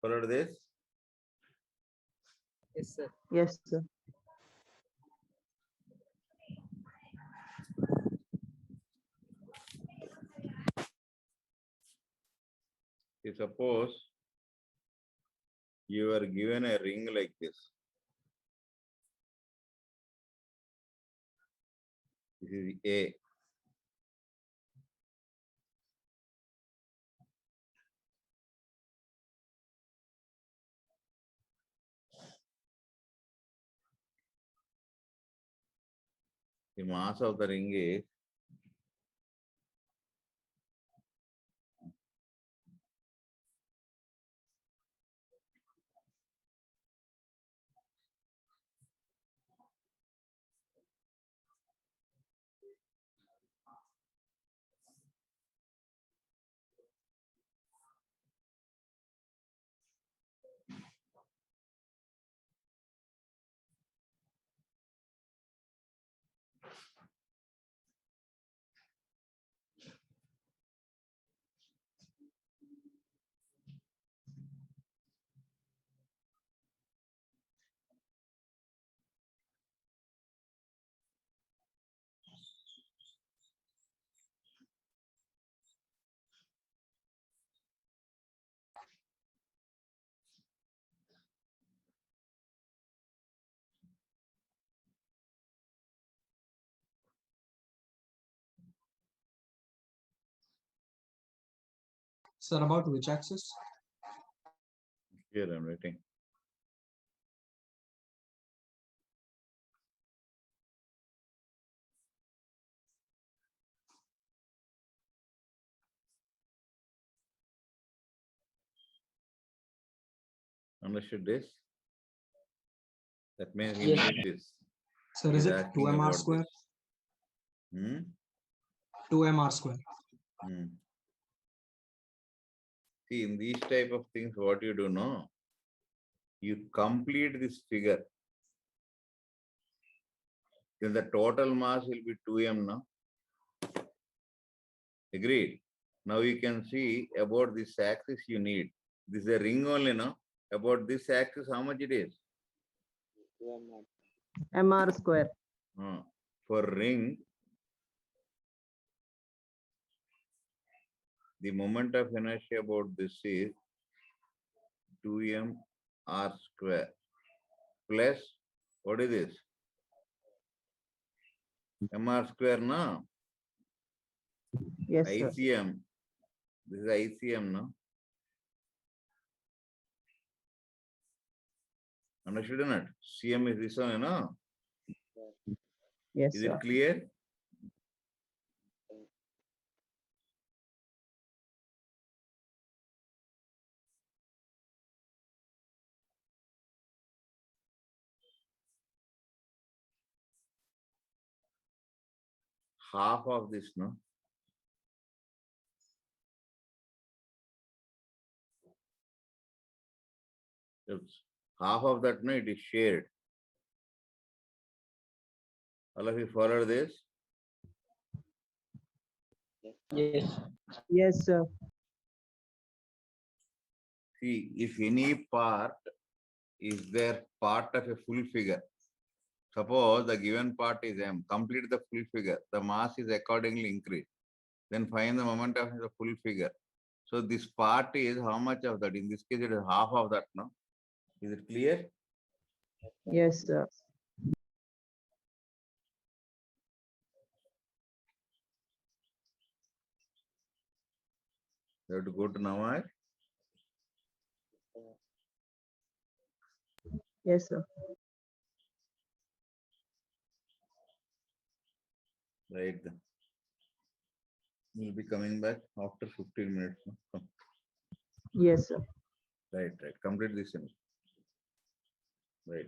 Followed this? Yes, sir. Yes, sir. If suppose you are given a ring like this. This is A. The mass of the ring is Sir, about which axis? Here I'm writing. Understood this? That means he Yes. needs this. Sir, He's is it asking 2mr about square? this. Hmm? 2mr square. Hmm. See, in these type of things, what you do know, you complete this figure. Then the total mass will be 2m now. Agreed. Now you can see about this axis you need. This is a ring only now. About this axis, how much it is? 2m0. mr square. For ring, the moment of inertia about this is 2m r square plus, what is this? mr square now. Yes, sir. ICM. This is ICM now. Understood or not? CM is this one, you know? Yes, Is sir. it clear? Half of this, no? It's half of that, no, it is shared. All of you follow this? Yes. Yes, sir. See, if any part is there part of a full figure, suppose the given part is m, complete the full figure, the mass is accordingly increased. Then find the moment of the full figure. So this part is how much of that? In this case, it is half of that, no? Is it clear? Yes, sir. You have to go to Navai. Yes, sir. Right then. We'll be coming back after 15 minutes. No? Come. Yes, sir. Right. Complete this. Right.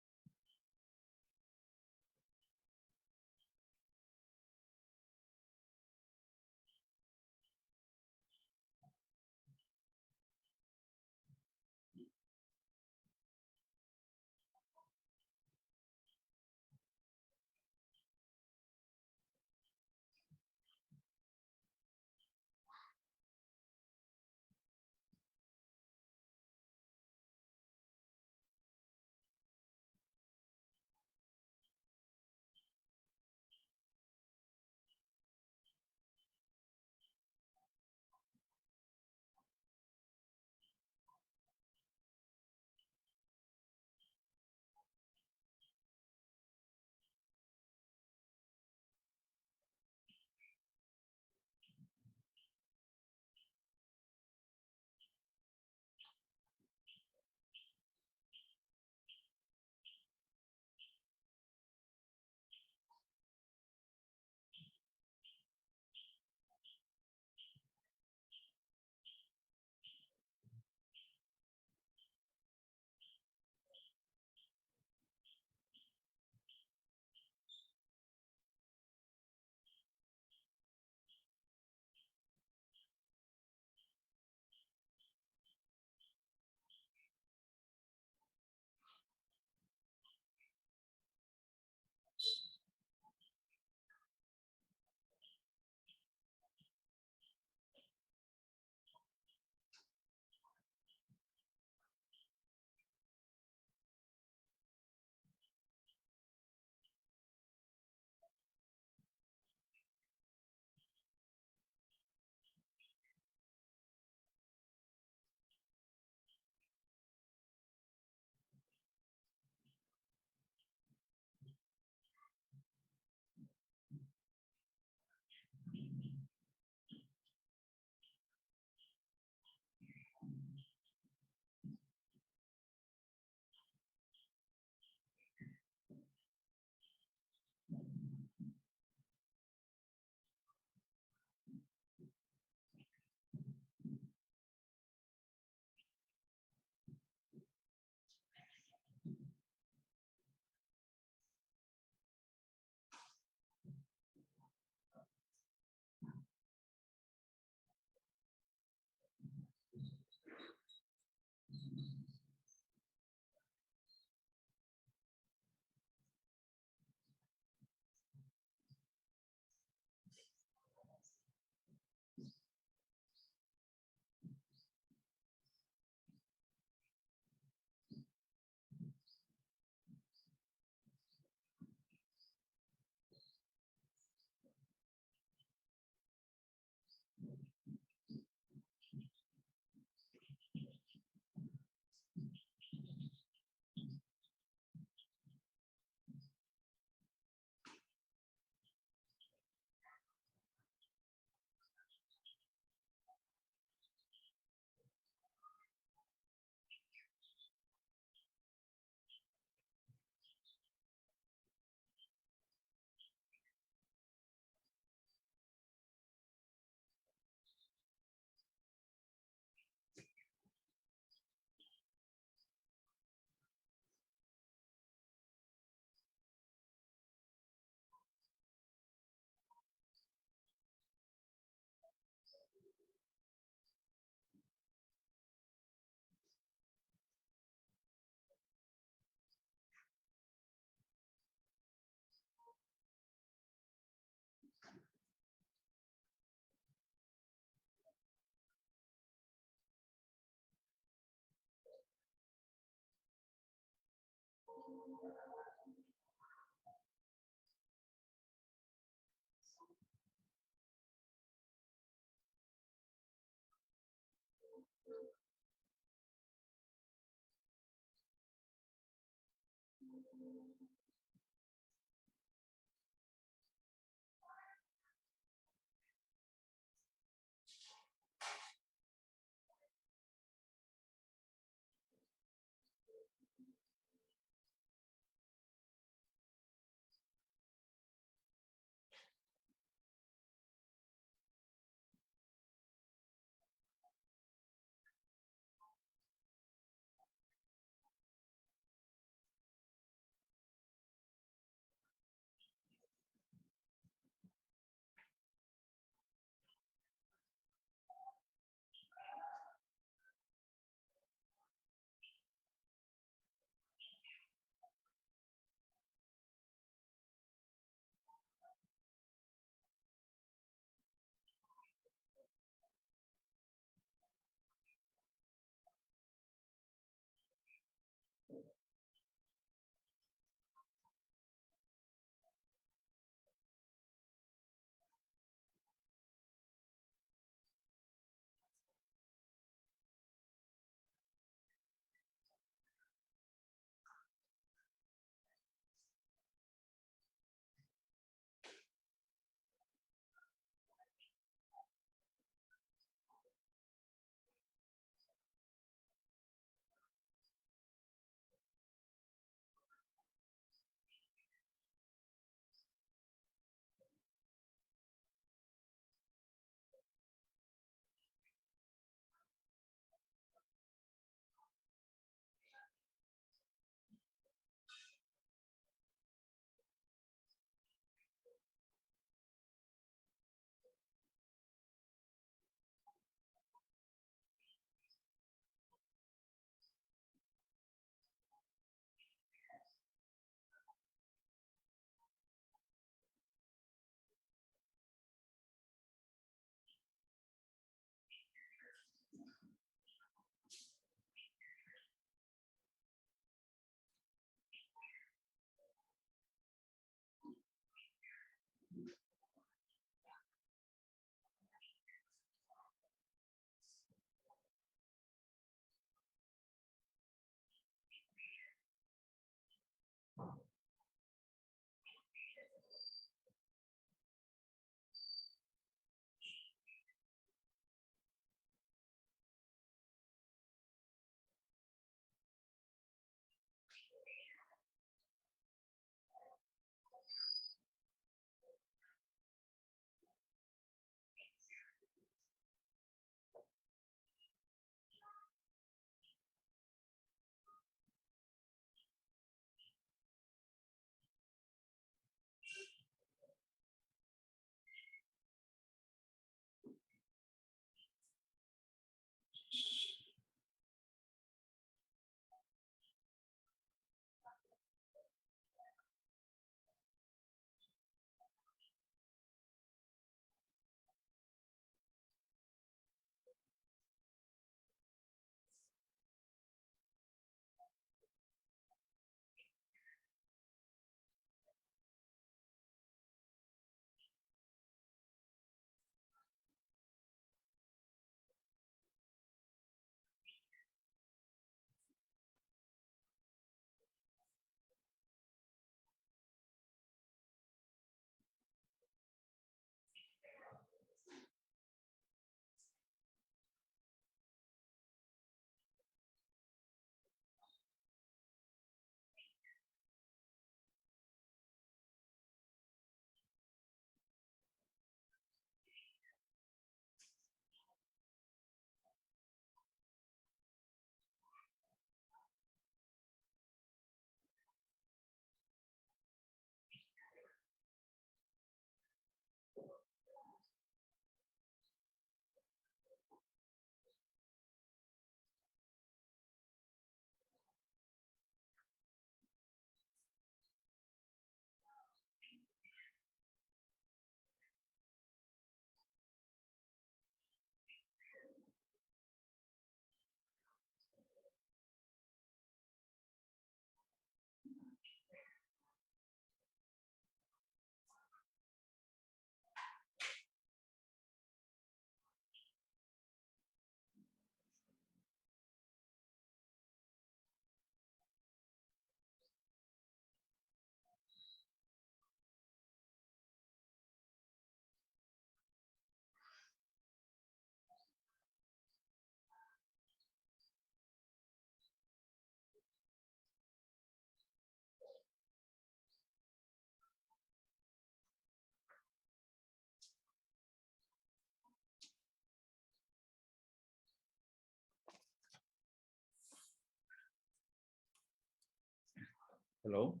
Hello?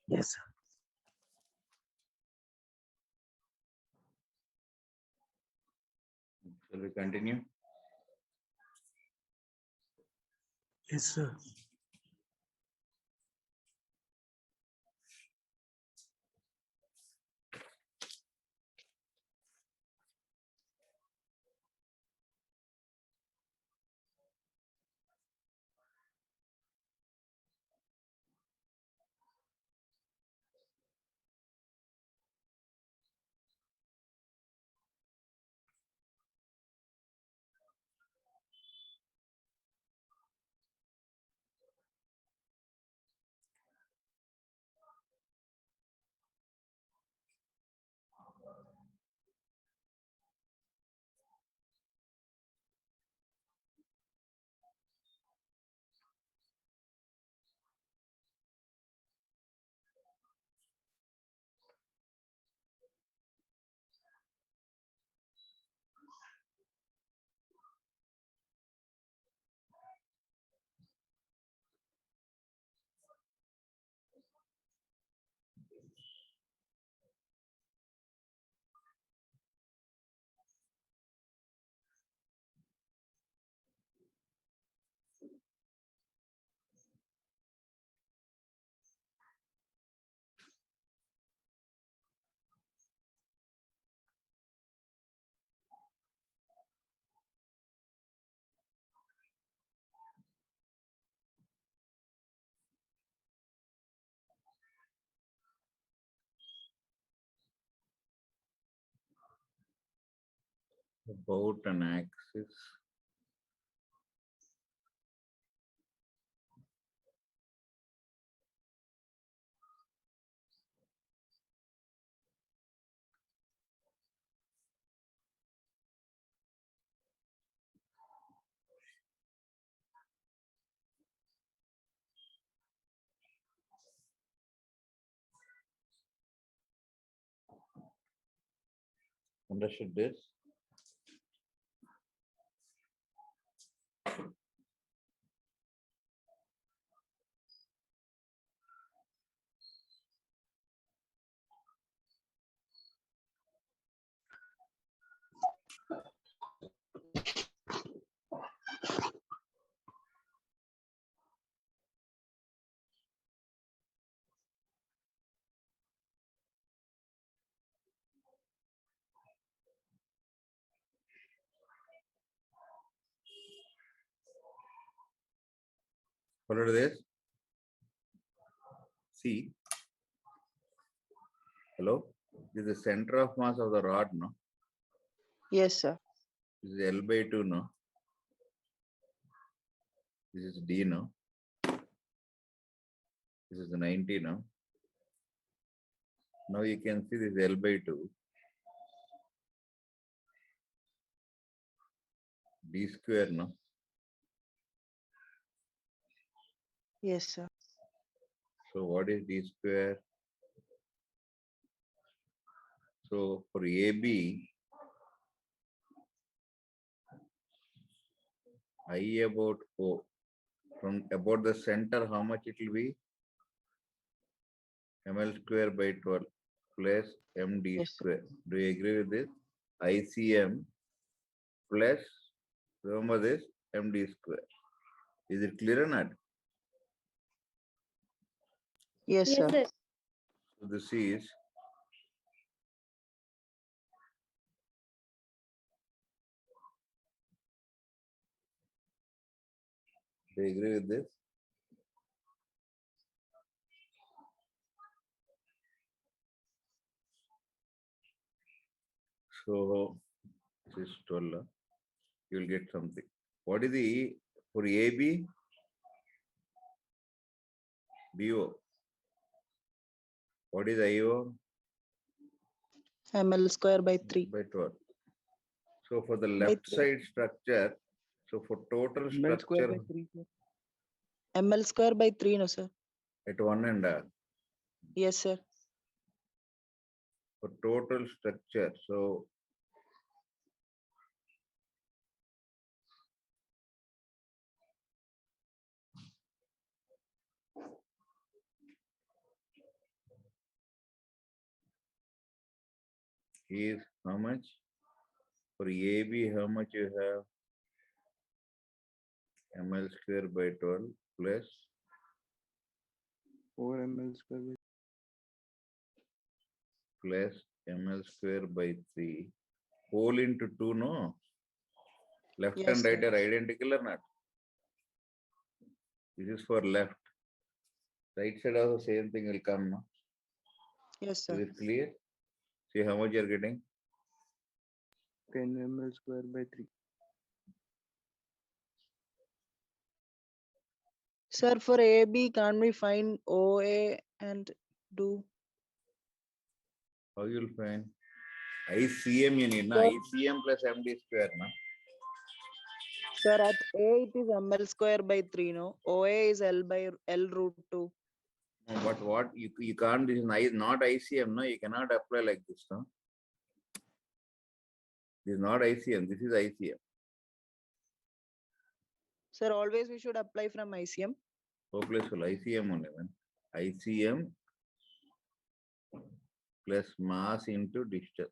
Yes, sir. Shall we continue? Yes, sir. About an axis. Understood this? Follow this. See. Hello? This is the center of mass of the rod, no? Yes, sir. This is L by 2, no? This is D, no? This is 90, no? Now you can see this L by 2. D square, no? Yes, sir. So what is D square? So for AB, I about 4. From about the center, how much it will be? ML square by 12 plus MD Yes, sir. square. Do you agree with this? ICM plus, remember this, MD square. Is it clear or not? Yes, Yes, sir. sir. So this is do you agree with this? So this is 12. You will get something. What is the for AB? BO. What is IO? ML square by 3. By 12. So for the By left 3. side structure, so for total ML square by structure 3, sir. ML square by 3, no, sir. at one end, Yes, sir. for total structure. So is how much? For AB, how much you have? ml square by 12 plus 4 ml square by plus ml square by 3 whole into 2, no? Left Yes, and right sir. are identical or not? This is for left. Right side also same thing will come, no? Yes, Is sir. it clear? See how much you are getting? 10 ml square by 3. Sir, for AB, can't we find OA and do? How you will find? ICM you need, na? Sir, ICM plus MD square, na? sir, at A it is ML square by 3, no? OA is L by L root 2. No, but what you can't, this is not ICM, no? You cannot apply like this, no? This is not ICM, this is ICM. Sir, always we should apply from ICM. Hopeless will ICM only, man. ICM plus mass into distance.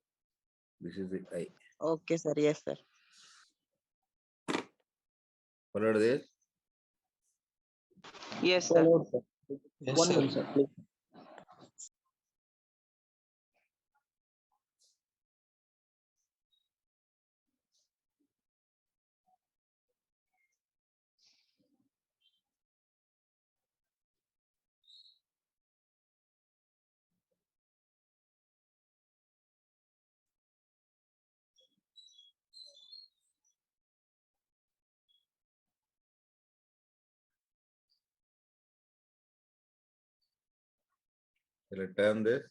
This is the I. Okay, sir. Yes, sir. Followed this? Yes, sir. Followed, sir. Yes, One sir. minute, sir, please. Return this.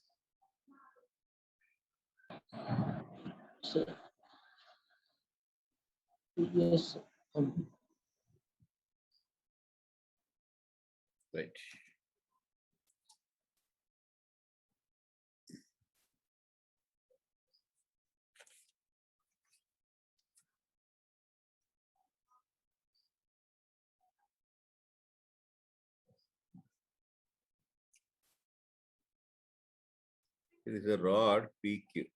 Sir. Yes, sir. Right. It is a rod PQ.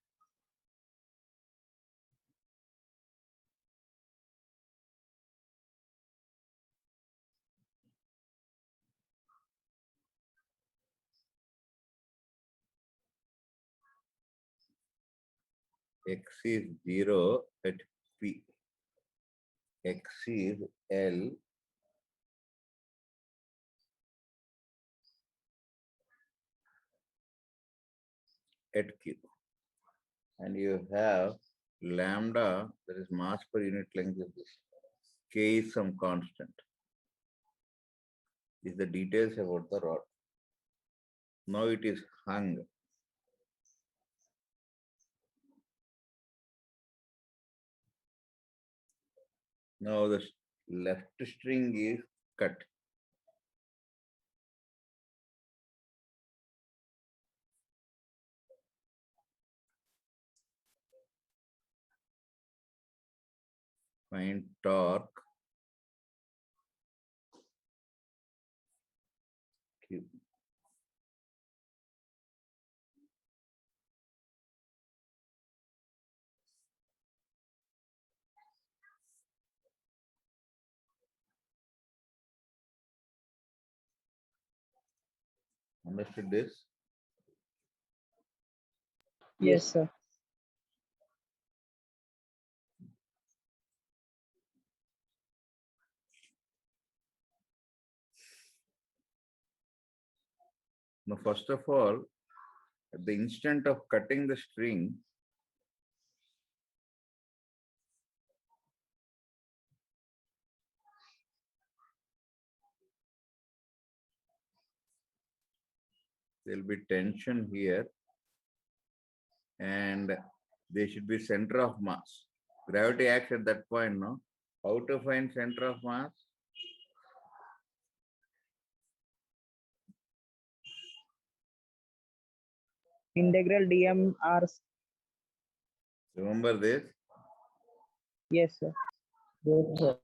X is 0 at P. X is L at Q. And you have lambda, that is mass per unit length is this. K is some constant. These are the details about the rod. Now it is hung. Now the left string is cut. Find torque Q. Understood this? Yes, sir. Now, first of all, at the instant of cutting the string, there will be tension here and there should be center of mass. Gravity acts at that point, no? How to find center of mass? Integral dm r. Remember this? Yes, sir. Yes, sir.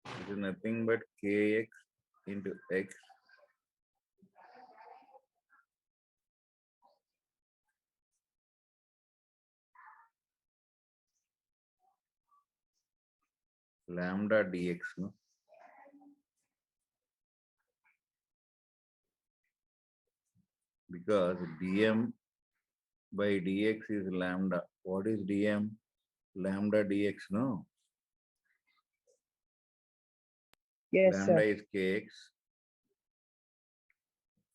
It is nothing but kx into x lambda dx, no? Because dm by dx is lambda. What is dm? Lambda dx, no? Yes, Lambda sir. is kx.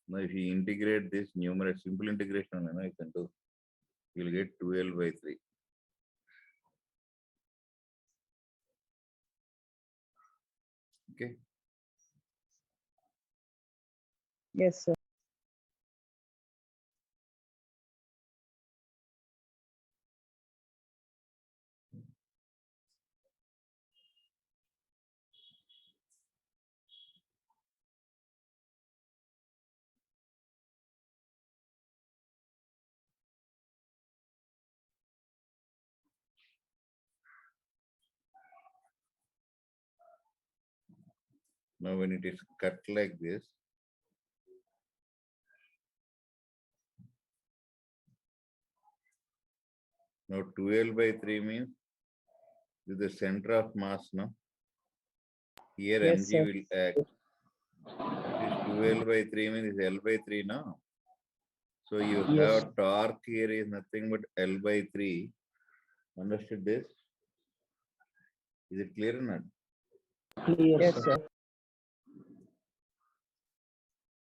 Now, if you integrate this numerator, simple integration, you can do, you'll get 12 by 3. Okay. Yes, sir. Now, when it is cut like this, now 12 by 3 means this is the center of mass, no? Here Yes, mg sir. will act. This 12 by 3 means L by 3 now. So you Yes. have torque here is nothing but L by 3. Understood this? Is it clear or not? Clear, Yes, sir. sir.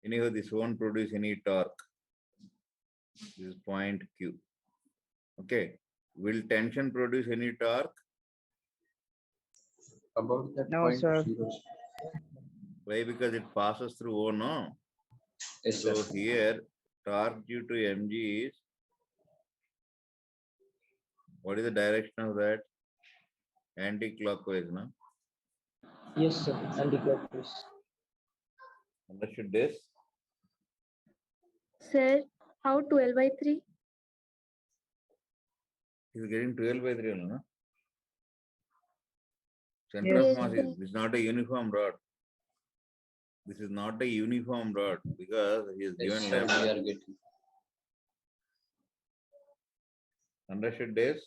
Anyhow, this won't produce any torque. This is point Q. Okay. Will tension produce any torque? About that No, point, sir. zero. Why? Because it passes through O, no? Yes, So sir. here, torque due to mg is, what is the direction of that? Anti-clockwise, no? Yes, sir. Anti-clockwise. Understood this? Sir, how 12 by 3? He's getting 12 by 3 only, no? Center Yes, of Yes, mass sir. is, this is not a uniform rod. This is not a uniform rod because he is given lambda. Understood this?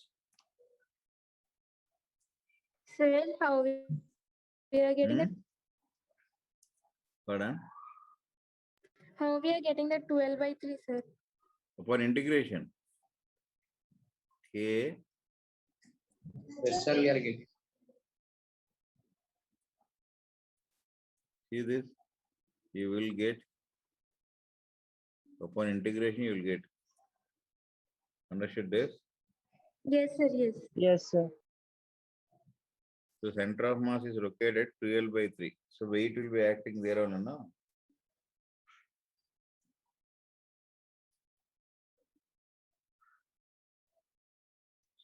Sir, how we are getting that? Pardon? How we are getting that 12 by 3, sir? Upon integration, K, Yes, sir, we are getting. see this, you will get, upon integration, you will get. Understood this? Yes, sir. Yes. Yes, sir. So center of mass is located 12 by 3. So weight will be acting there on, no?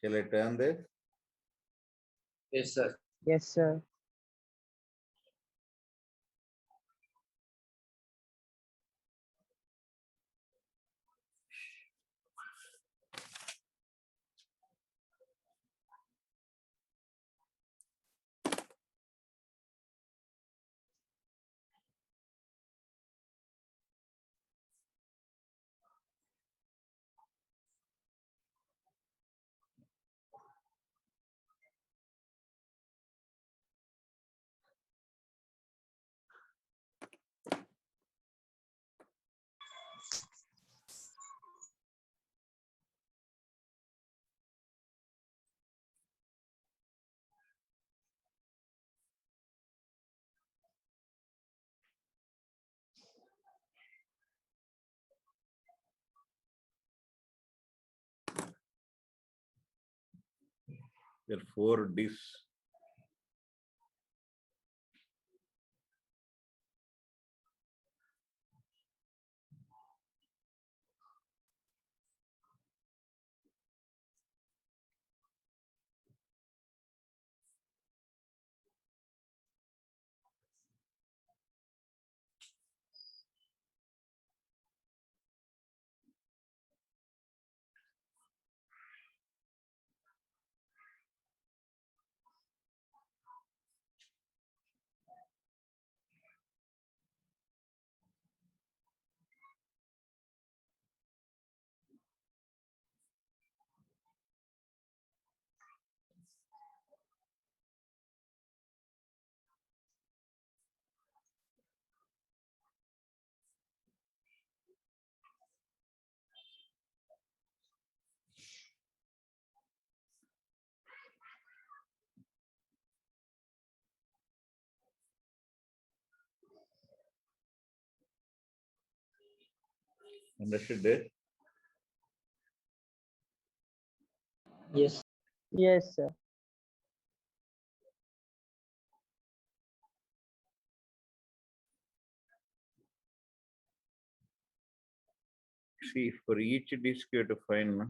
Shall I turn this? Yes, sir. Yes, sir. There are 4 discs. Understood this? Yes. Yes, sir. See, for each disk you have to find. No?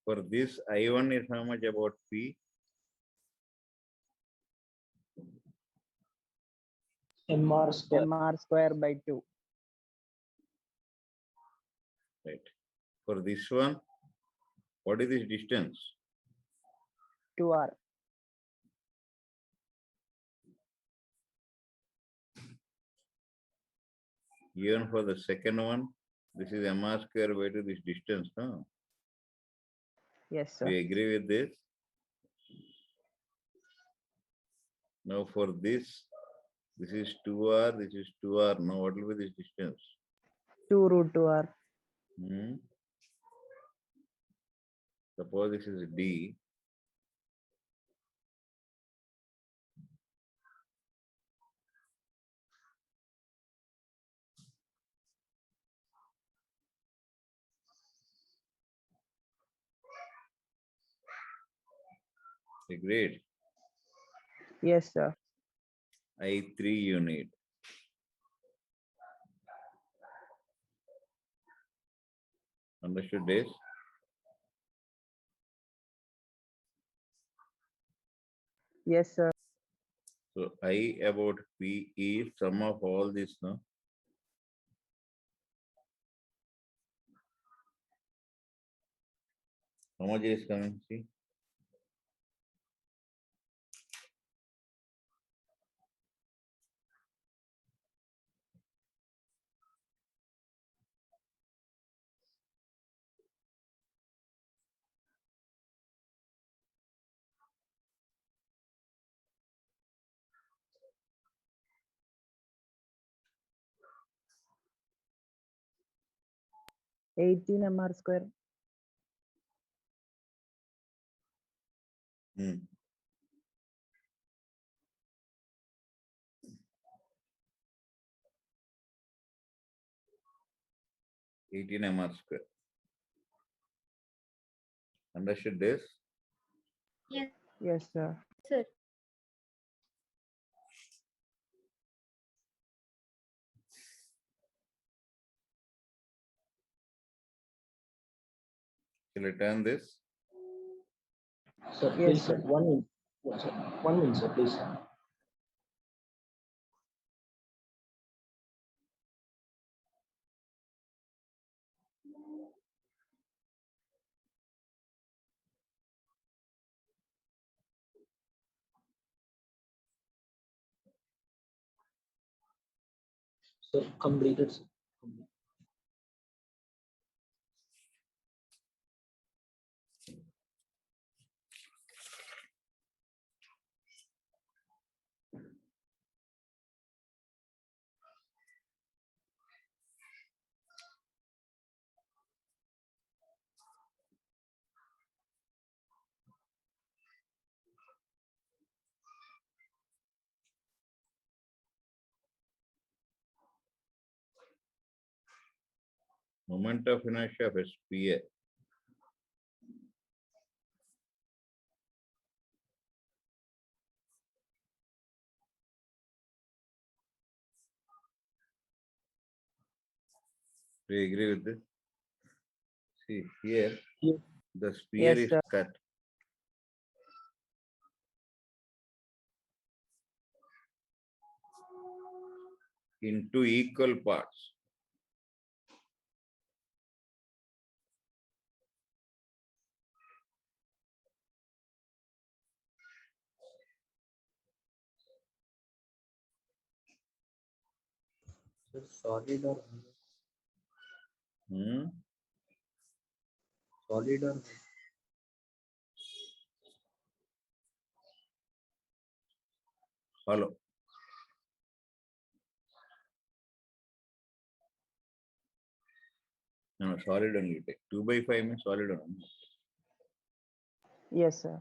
For this I1 is how much about P? MR square. MR square by 2. Right. For this one, what is this distance? 2R. Even for the second one, this is MR square by 2 this distance. No? Yes, We sir. agree with this. Now for this is 2R, this is 2R. Now what will be this distance? 2 root 2R. Hmm. Suppose this is D. Agreed. Yes, sir. I3 you need. Understood this? Yes, sir. So I about P is sum of all this, no? How much is coming? See? Eighteen MR square. Hmm. $18 MR square. Understood this? Yes, Yes, sir. sir. Shall I turn this? Sir, Yes, please, sir. sir. 1 minute. One, sir. 1 minute, sir, please. Sir. Sir, completed, sir. Complete. Moment of inertia of SPA. Do you agree with this? See here, Yes. the sphere Yes, is sir. cut. Into equal parts. Sir, solid or Hmm? solid or Hollow. No, solid only take. 2 by 5 means solid only. Yes, sir.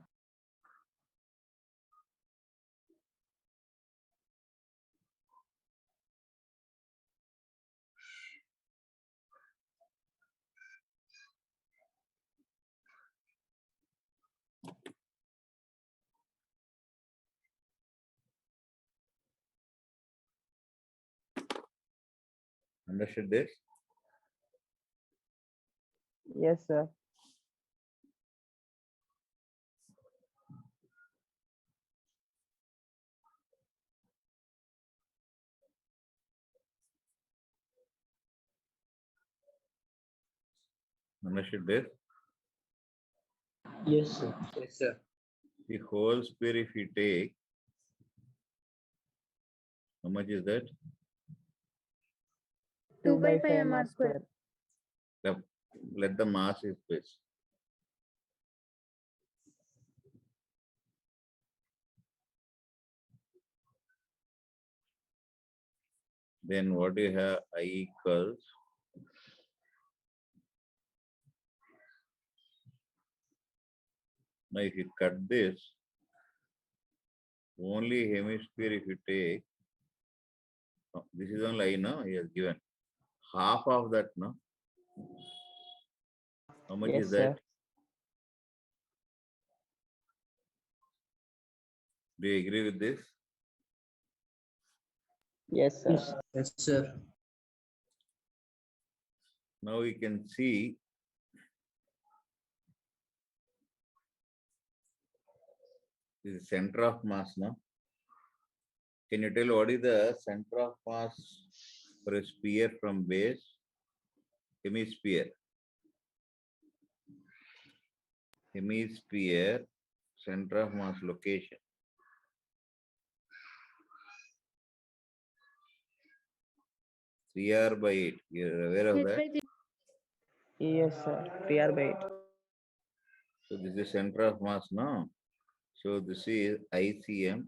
Understood this? Yes, sir. Understood this? Yes, sir. Yes, sir. The whole square, if you take, how much is that? 2 by 5 mr square. Let the mass is this. Then what do you have? I equals now if you cut this, only hemisphere if you take, this is only I, no? He has given half of that, no? How much Yes, is that? sir. Do you agree with this? Yes, sir. Yes. Yes, sir. Now we can see this is center of mass, no? Can you tell what is the center of mass for a sphere from base? Hemisphere. Hemisphere, center of mass location. CR by 8. You're aware of that? Yes, sir. 3r by 8. So this is center of mass, no? So this is ICM.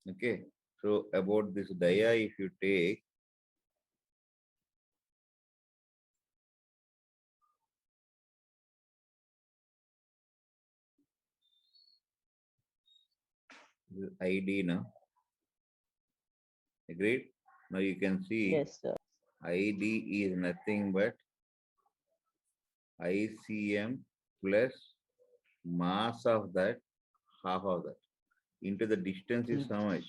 Okay. So about this dia, if you take, this is ID now. Agreed? Now you can see Yes, sir. ID is nothing but ICM plus mass of that, half of that. Into the distance is how much?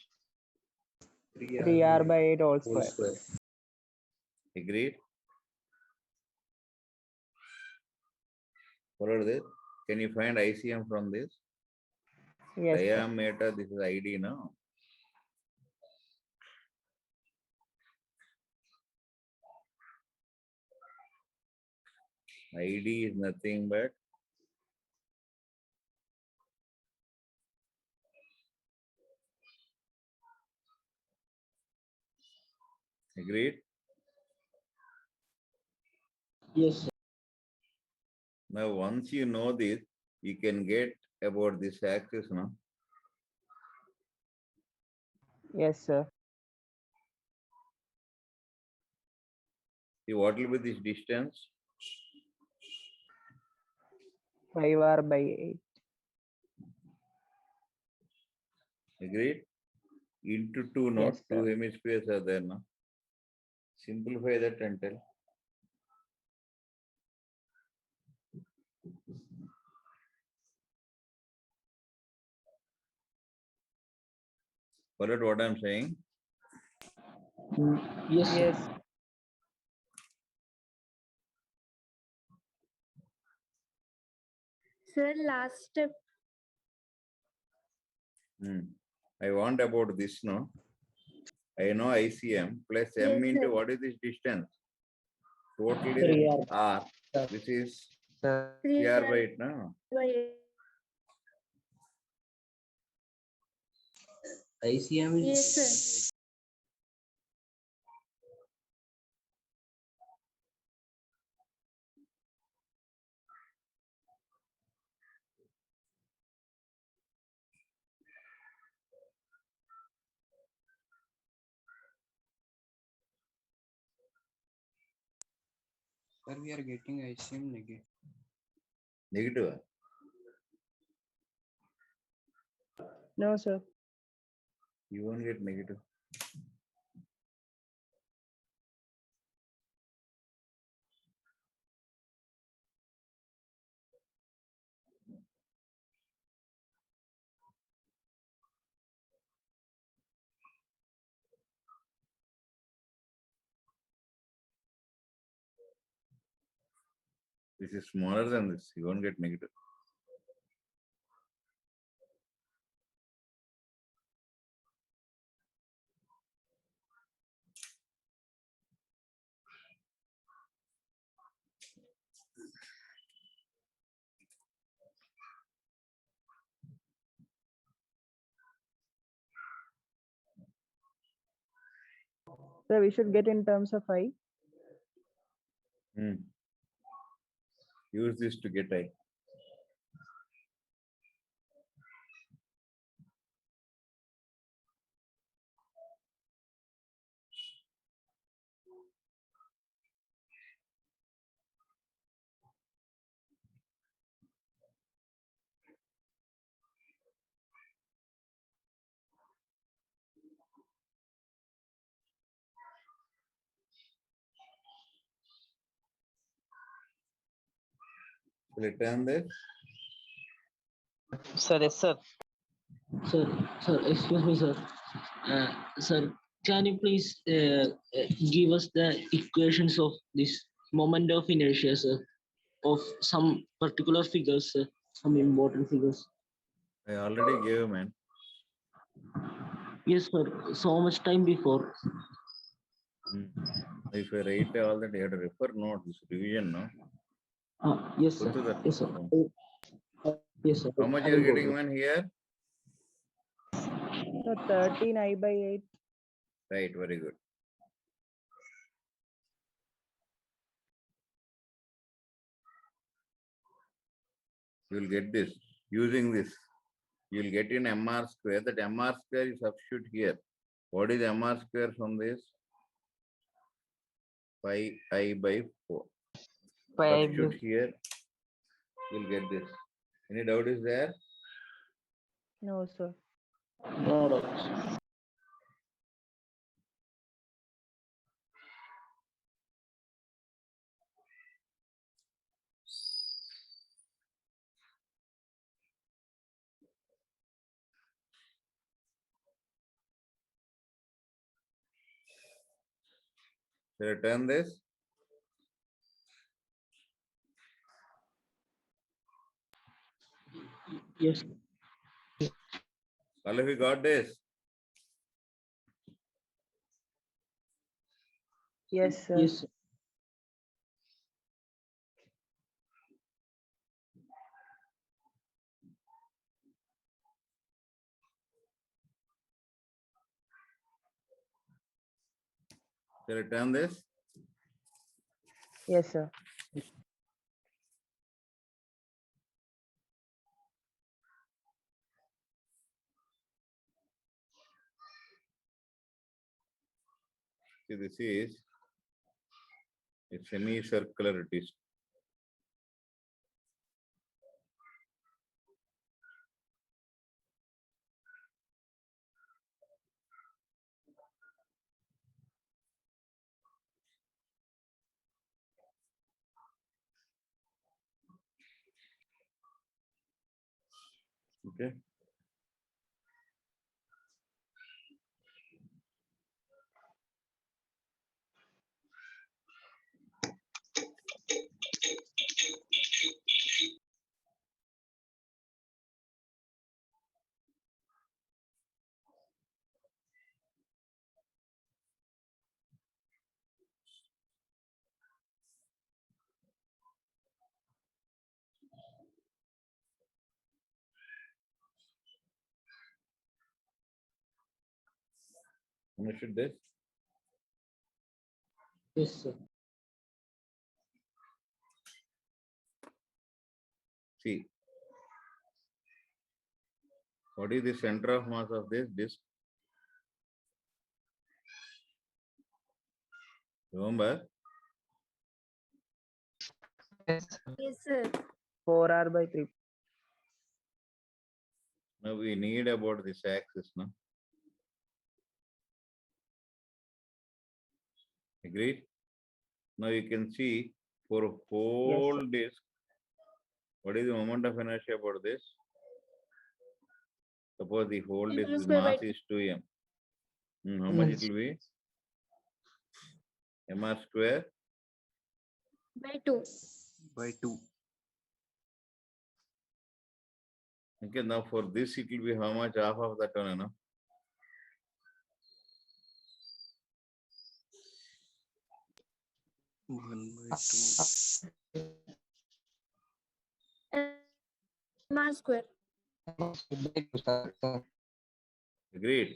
3r by 8 all Whole square. square. Agreed? Follow this? Can you find ICM from this? Yes, sir. Diameter, this is ID now. ID is nothing but agreed. Yes, sir. Now, once you know this, you can get about this axis, no? Yes, sir. See what will be this distance? 5r by 8. Agreed? Into 2, no? Yes, 2 sir. hemispheres are there, no? Simplify that and tell. Followed what I'm saying? Yes, sir. Yes. Sir, last step. I want about this, no? I know ICM plus M Yes, into sir. what is this distance? Total is 3r. R. This is 3 CR by 8, no? by 8. ICM is. Yes, sir. Sir, we are getting ICM negative. Negative. No, sir. You won't get negative. This is smaller than this. You won't get negative. So we should get in terms of I. Use this to get I. Return this. Sir, yes, sir. Sir, excuse me, sir. Sir, can you please give us the equations of this moment of inertia, sir, of some particular figures, sir, some important figures? I already gave, man. Yes, sir. So much time before. If I write all that, you have to refer note, this revision, no? Yes, Go sir. to that. Yes, sir. Yes, sir. How much I you are will go getting, to- man, here? So 13 I by 8. Right, very good. You will get this. Using this, you will get in MR square. That MR square you substitute here. What is MR square from this? 5I by 4. Substitute here. You will get this. Any doubt is there? No, sir. No doubts. Return this. Yes. All of you got this? Yes, sir. Yes, sir. Return this. Yes, sir. See, this is a semicircular disk. Okay. Understood this? Yes, sir. See, what is the center of mass of this disk? Remember? Yes, sir. 4R by 3. Now we need about this axis, no? Agreed? Now you can see for a whole disk, what is the moment of inertia about this? Suppose the whole disk Square by mass is 2m. How much it Yes. will be? Mr square By 2. by 2. Okay, now for this it will be how much? Half of that one, no? 1 by 2. mr square. Agreed.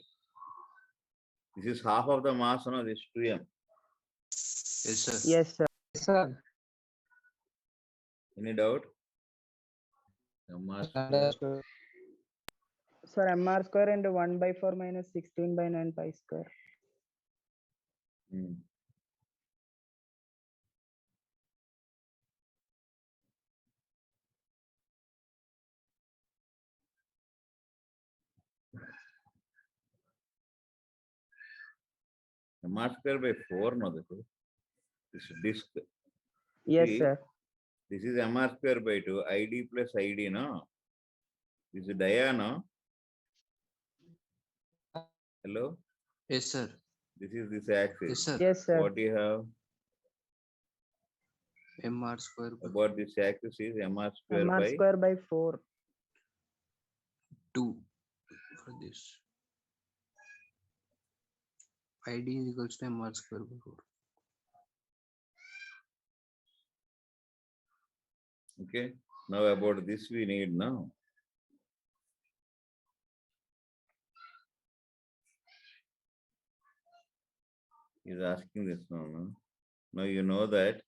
This is half of the mass, no? This 2m. Yes, sir. Yes, sir. Sir, Any doubt? The mass square. understood. Sir, mr square into 1 by 4 minus 16 by 9 pi square. Hmm. The mass square by 4, no? This disk. Yes, See, sir. this is mr square by 2, id plus id, no? This is dia, no? Hello? Yes, sir. This is this axis. Yes, sir. Yes, sir. What do you have MR square by about this axis is mr square mr by square by 4. 2 for this. ID is equals to MR square by 4. okay. Now about this we need now. He's asking this now. No? Now you know that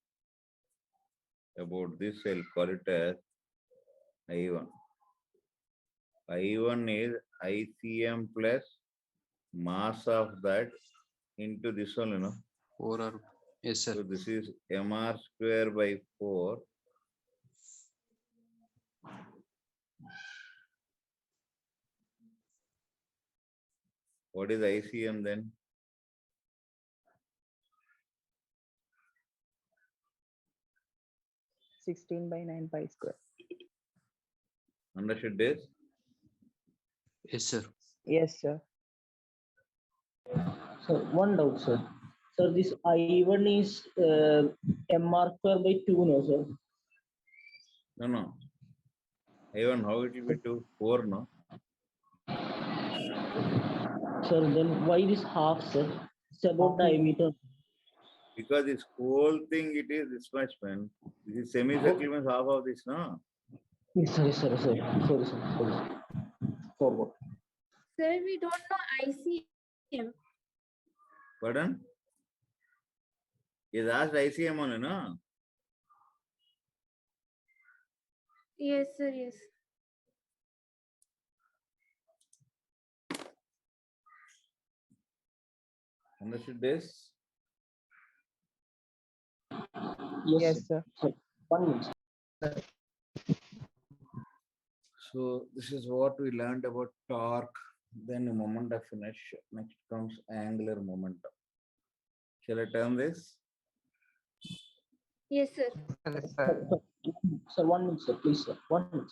about this I'll call it as I1. I1 is ICM plus mass of that into this one, you know. 4 or yes, sir. So this is mr square by 4. What is ICM then? Sixteen by 9 pi square. Understood this? Yes, sir. Yes, sir. So one doubt, sir. So this I1 is MR square by 2, no, sir? No, no. I1, how it will be 2? 4, no? Sir, then why this half, sir? It's about diameter. Because this whole thing, it is this much, man. This is semicircle means half of this, no? Sorry, sorry. Sorry, sir. Forward. Sir, we don't know ICM. Pardon? Is asked ICM only, no? Yes, sir, yes. Understood this? Yes, Yes, sir. sir. 1 minute. So this is what we learned about torque. Then the moment of inertia. Next comes angular momentum. Shall I term this? Yes, sir. Sir, 1 minute, sir. Please, sir. 1 minute.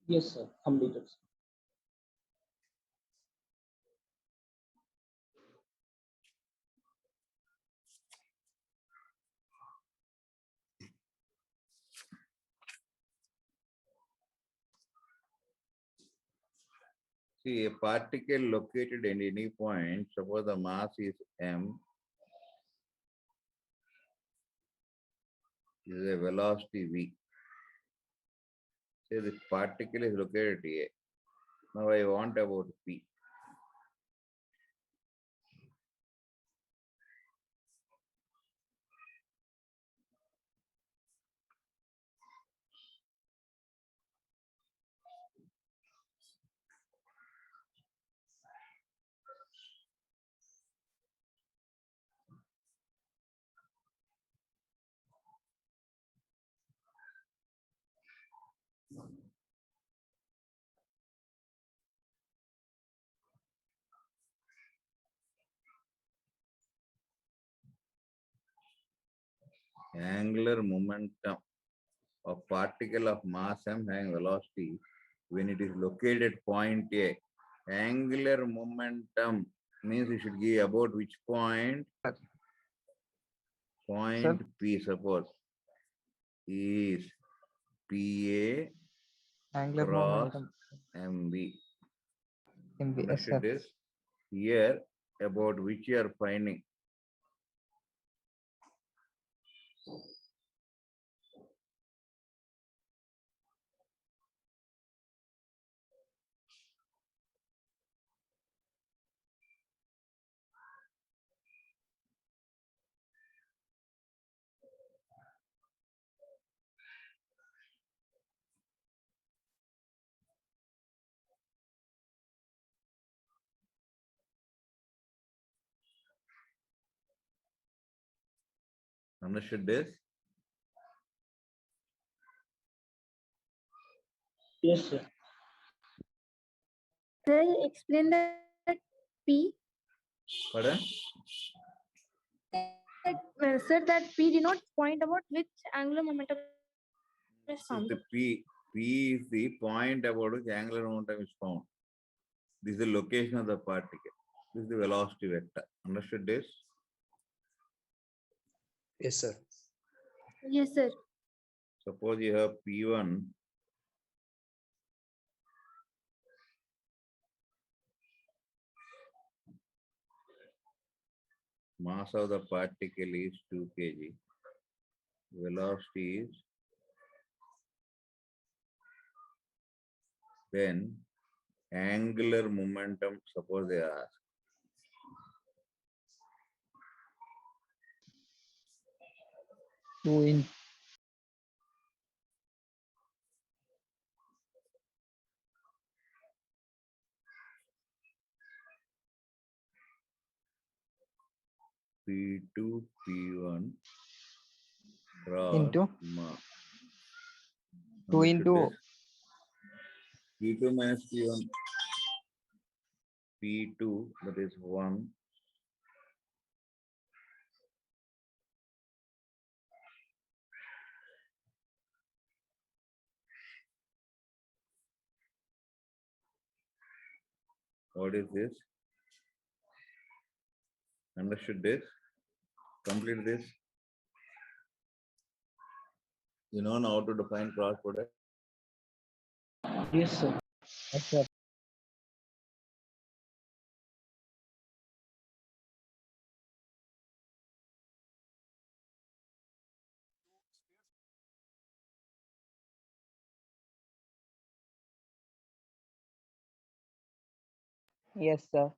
Yes, sir. Completed. See, a particle located at any point, suppose the mass is m, is a velocity v. Say this particle is located at A. Now I want about p. Angular momentum of particle of mass m having velocity when it is located at point A. Angular momentum means you should give about which point? Point P, suppose, is PA Angular cross momentum. MB. MB. Yes, Understood sir. this? Here, about which you are finding. Understood this? Yes, sir. Sir, explain that P. Pardon? Sir, that P denotes point about which angular momentum is This is found. the P. P is the point about which angular momentum is found. This is the location of the particle. This is the velocity vector. Understood this? Yes, sir. Yes, sir. Suppose you have P1 mass of the particle is 2 kg. Velocity is, then angular momentum, suppose they ask. Two in P2, P1 cross into mass. 2 Understood into this? P2 minus P1, P2, that is 1. What is this? Understood this? Complete this. You know now how to define cross product? Yes, sir. yes, sir. Yes, sir.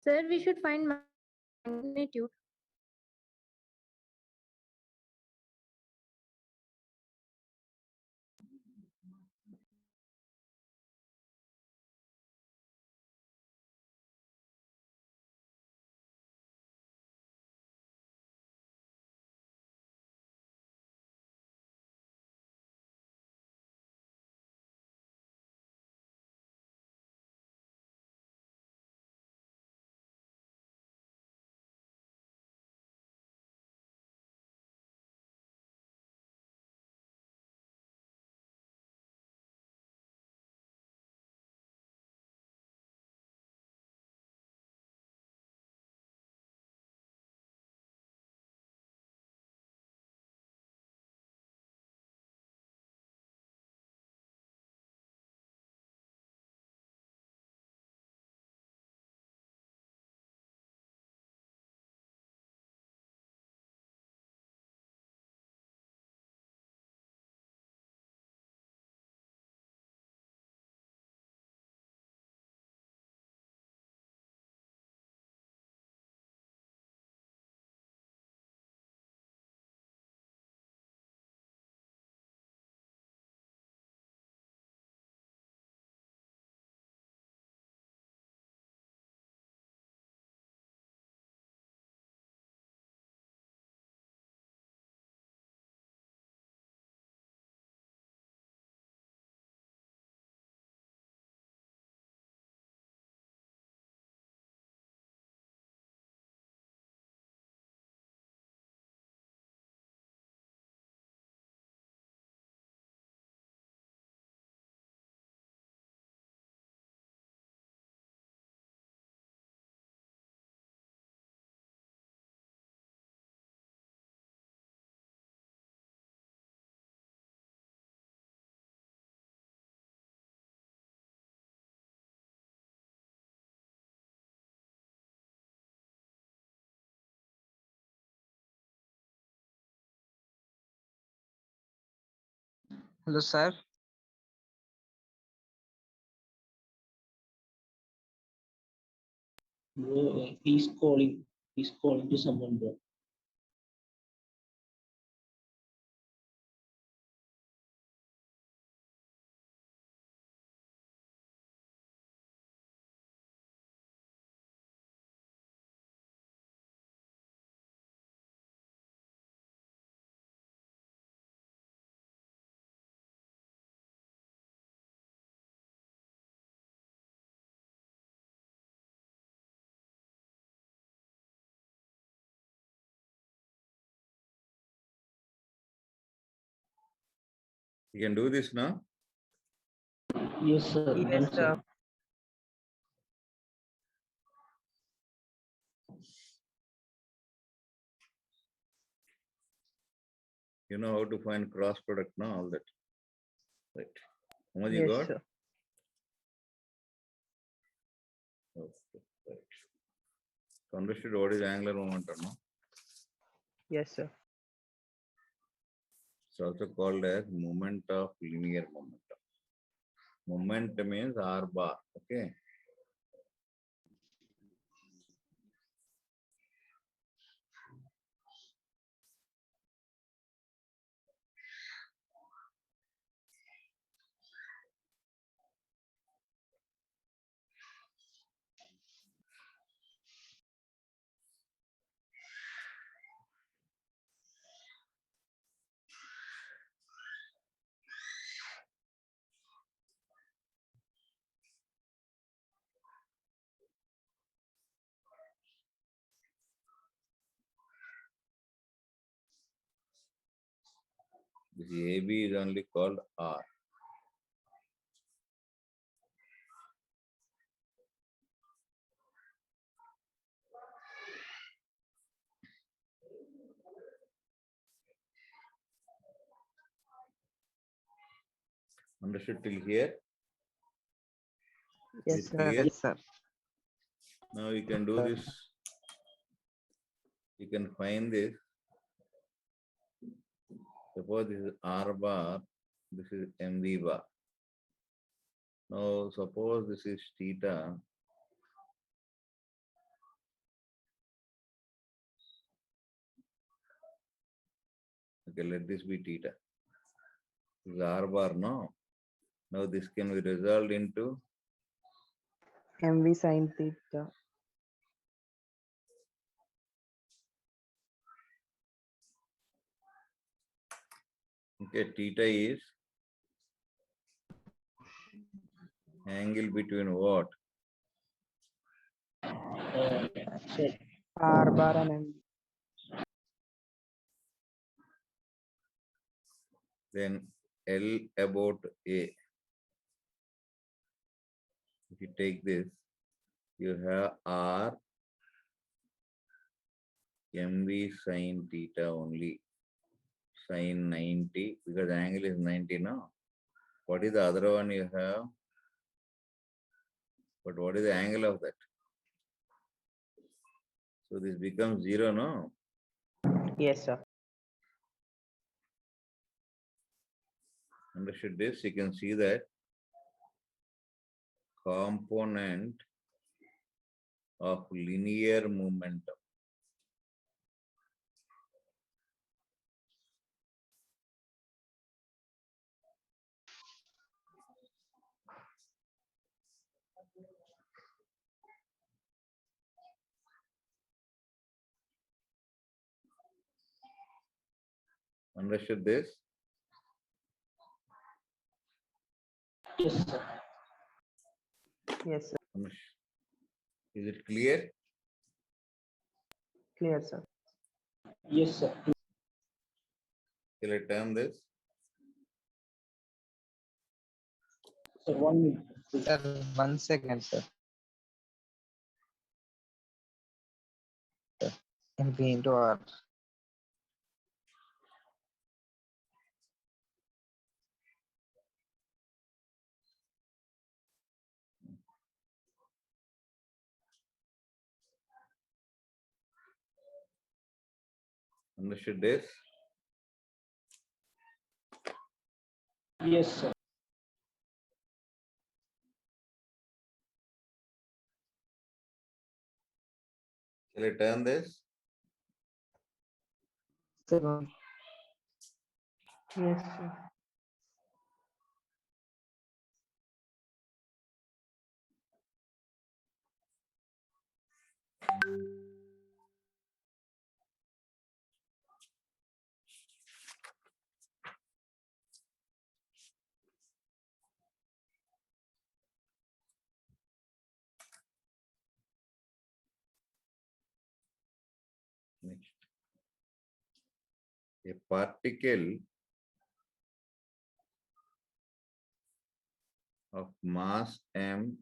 Sir, we should find magnitude. Hello, sir. Bro, he's calling. He's calling to someone, bro. You can do this now. Yes, sir. Yes, Done, sir. You know how to find cross product now, all that. Right. How much you Yes, got? sir. Okay, right. So understood what is angular momentum, no? Yes, sir. It's also called as moment of linear momentum. Moment means R bar, okay? This AB is only called R. Understood till here? Yes, Is it sir. clear? Yes, sir. Now you can do this. You can find this. Suppose this is R bar, this is MV bar. Now suppose this is theta. Okay, let this be theta. This is R bar, no? Now this can be resolved into MV sin theta. okay, theta is angle between what? Sir, R bar and MV. Then L about A. If you take this, you have R MV sin theta only, sin 90, because angle is 90 now. What is the other one you have? But what is the angle of that? So this becomes 0, no? Yes, sir. Understood this? You can see that component of linear momentum. Understood this? yes, sir. Yes, sir. Is it clear? Clear, sir. Yes, sir. Shall I term this? Sir, 1 minute. Sir, 1 second, sir. MV into R. Understood this? Yes, sir. Shall I turn this? Sir, Yes, sir. Next. A particle of mass m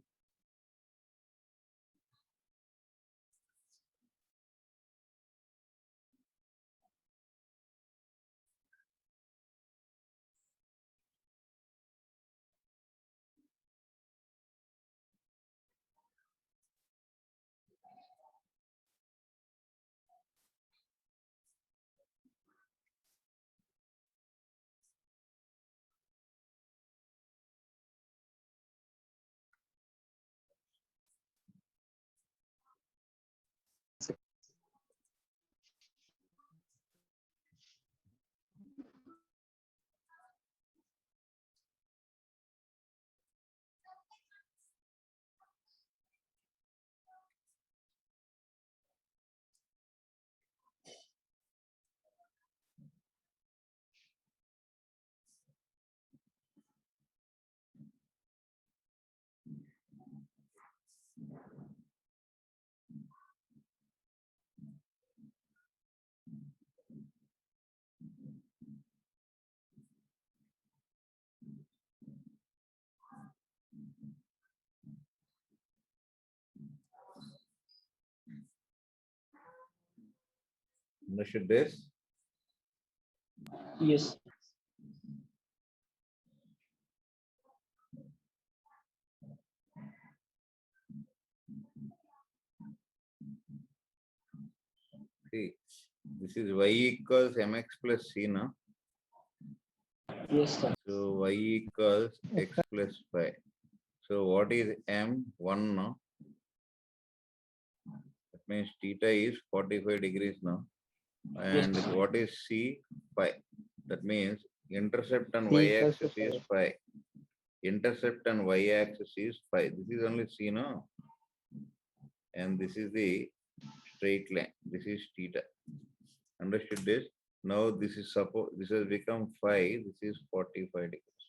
understood this? Yes. See, this is y equals mx plus c, no? Yes, sir. So y equals x plus 5. So what is m? 1, no? That means theta is 45 degrees now. And Yes. what is c? 5. That means intercept and C y equals to axis is 5. Intercept and y axis is 5. This is only c, no? And this is the straight line. This is theta. Understood this? Now this is suppose this has become 5. This is 45 degrees.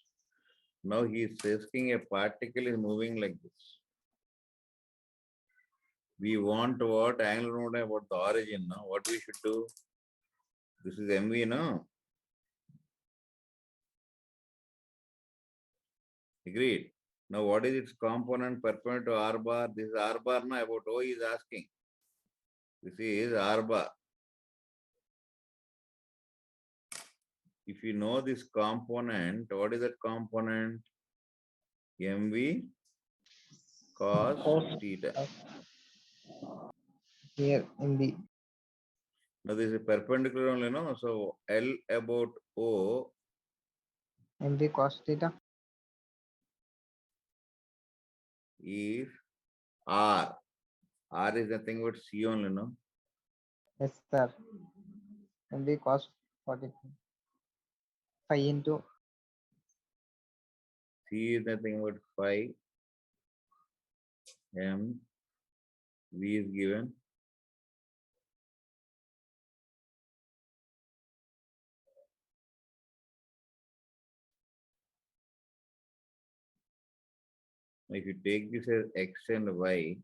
Now he is asking a particle is moving like this. We want what angular momentum about the origin. Now what we should do? This is mv, no? Agreed. Now what is its component perpendicular to r bar? This is r bar, now about O is asking. This is r bar. If you know this component, what is that component? mv cos theta. here in the Now this is perpendicular only, no? So L about O MV cos theta. is R. R is nothing but C only, no? Yes, sir. MV cos 45 into C is nothing but 5. M. V is given. If you take this as X and Y,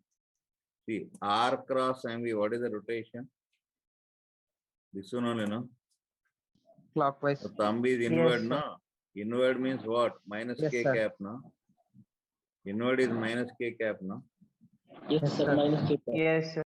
see R cross MV, what is the rotation? This one only, no? clockwise. The thumb is inward, no? Inward means what? Minus Yes, K sir. cap, no? Inward is minus K cap, no? Yes, Yes, sir. sir. Minus K. Yes, sir.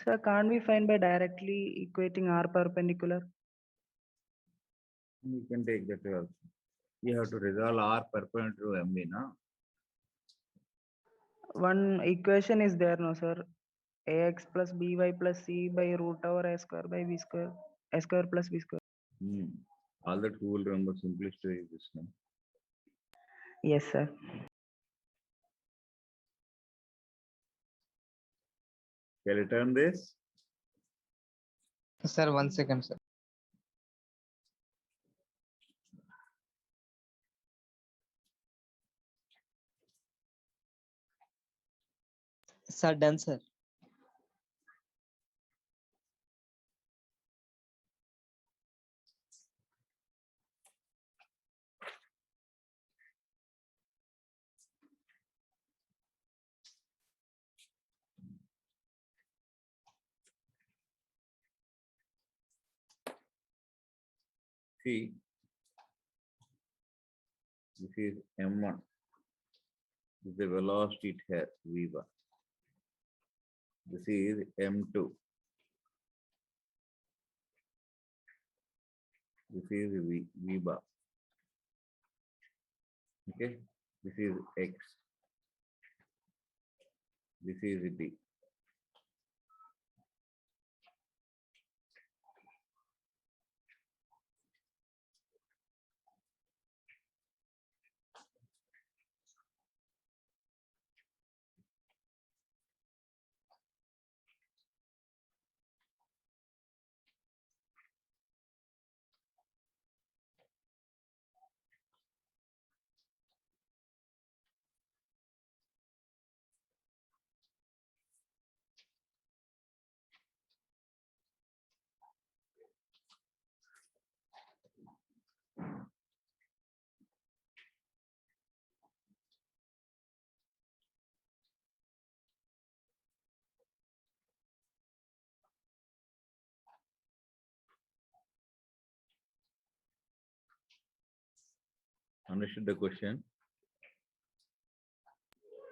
Sir, can't we find by directly equating R perpendicular? You can take that also. You have to resolve R perpendicular to MB, no? One equation is there, no, sir? Ax plus by plus c by root over a square by b square, a square plus b square. All that who will remember simplest way is this, no? Yes, sir. Shall I turn this? Sir, 1 second, sir. Sir, done, sir. See, this is M1. This is the velocity it has, V1. This is M2. This is V bar. Okay, this is X. This is D. Understood the question?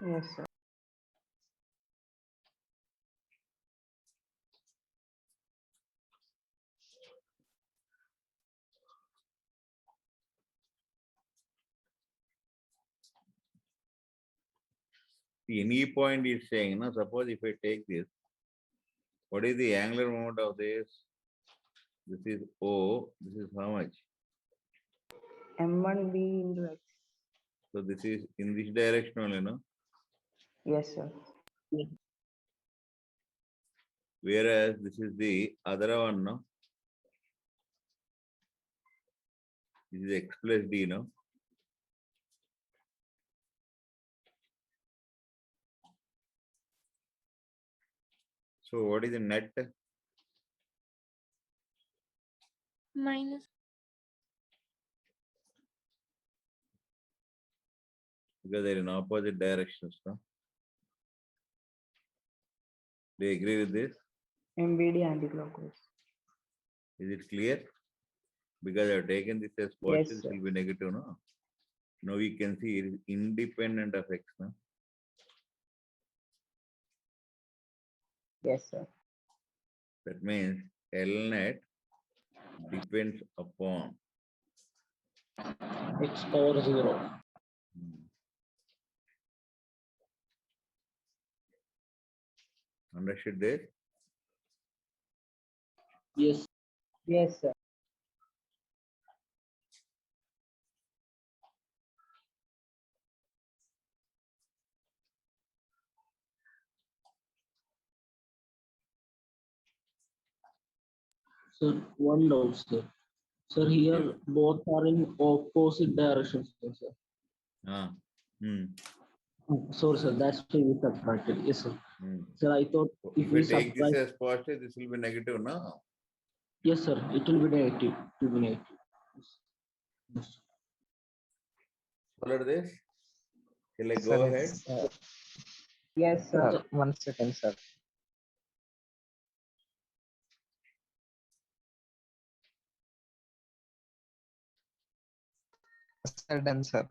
Yes, sir. See, any point is saying, no, suppose if I take this, what is the angular moment of this? This is O, this is how much? M1 b into x. So this is in this direction only, no? Yes, sir. Whereas this is the other one, no? This is X plus D, no? So what is the net? Minus. Because they're in opposite directions, no? Do you agree with this? MBD anticlockwise. Is it clear? Because I've taken this as Yes, positive, sir. it will be negative, no? Now we can see it is independent of X, no? Yes, sir. That means L net depends upon X power 0. Understood this? Yes. Yes, sir. Sir, one doubt, sir. Sir, here both are in opposite directions, sir. Ah. Hmm. Sorry, sir, that's why we subtracted. Yes, sir. Sir, I thought if If we we take this subtract, as positive, this will be negative, no? yes, sir, it will be negative. It will be negative. Yes. Follow this? Shall I go Sir, ahead? Yes, sir. sir, 1 second, sir. Sir, done, sir.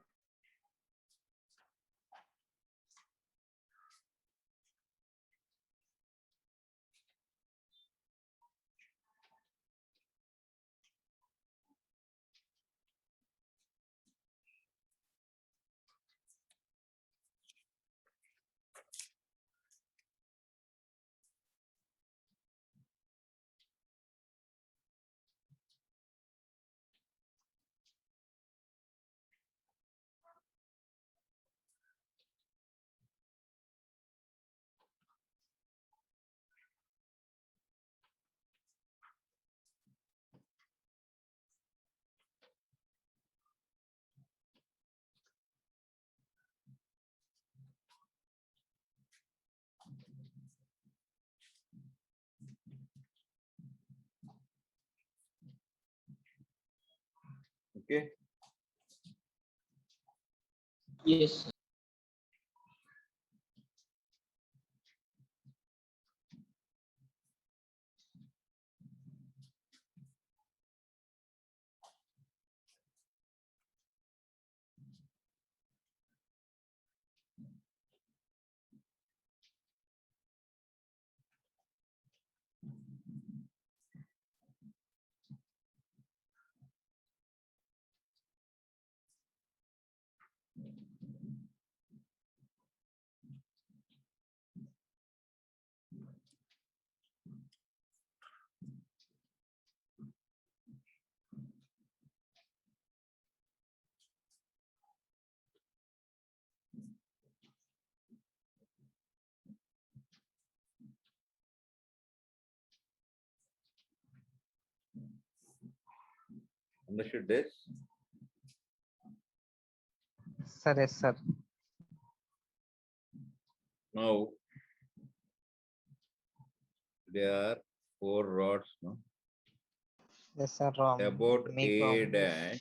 Okay. Yes. Understood this? Sir, yes, sir. Now, there are 4 rods, no? Yes, sir. About Make A dash.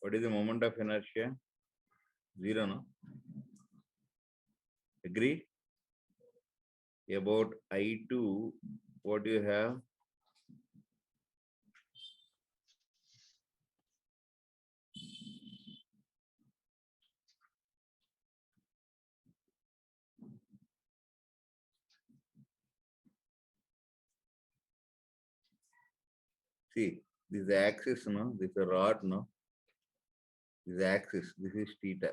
What is the moment of inertia? 0, no? Agree? About I2, what do you have? See, this axis, no? This is a rod, no? This axis, this is theta.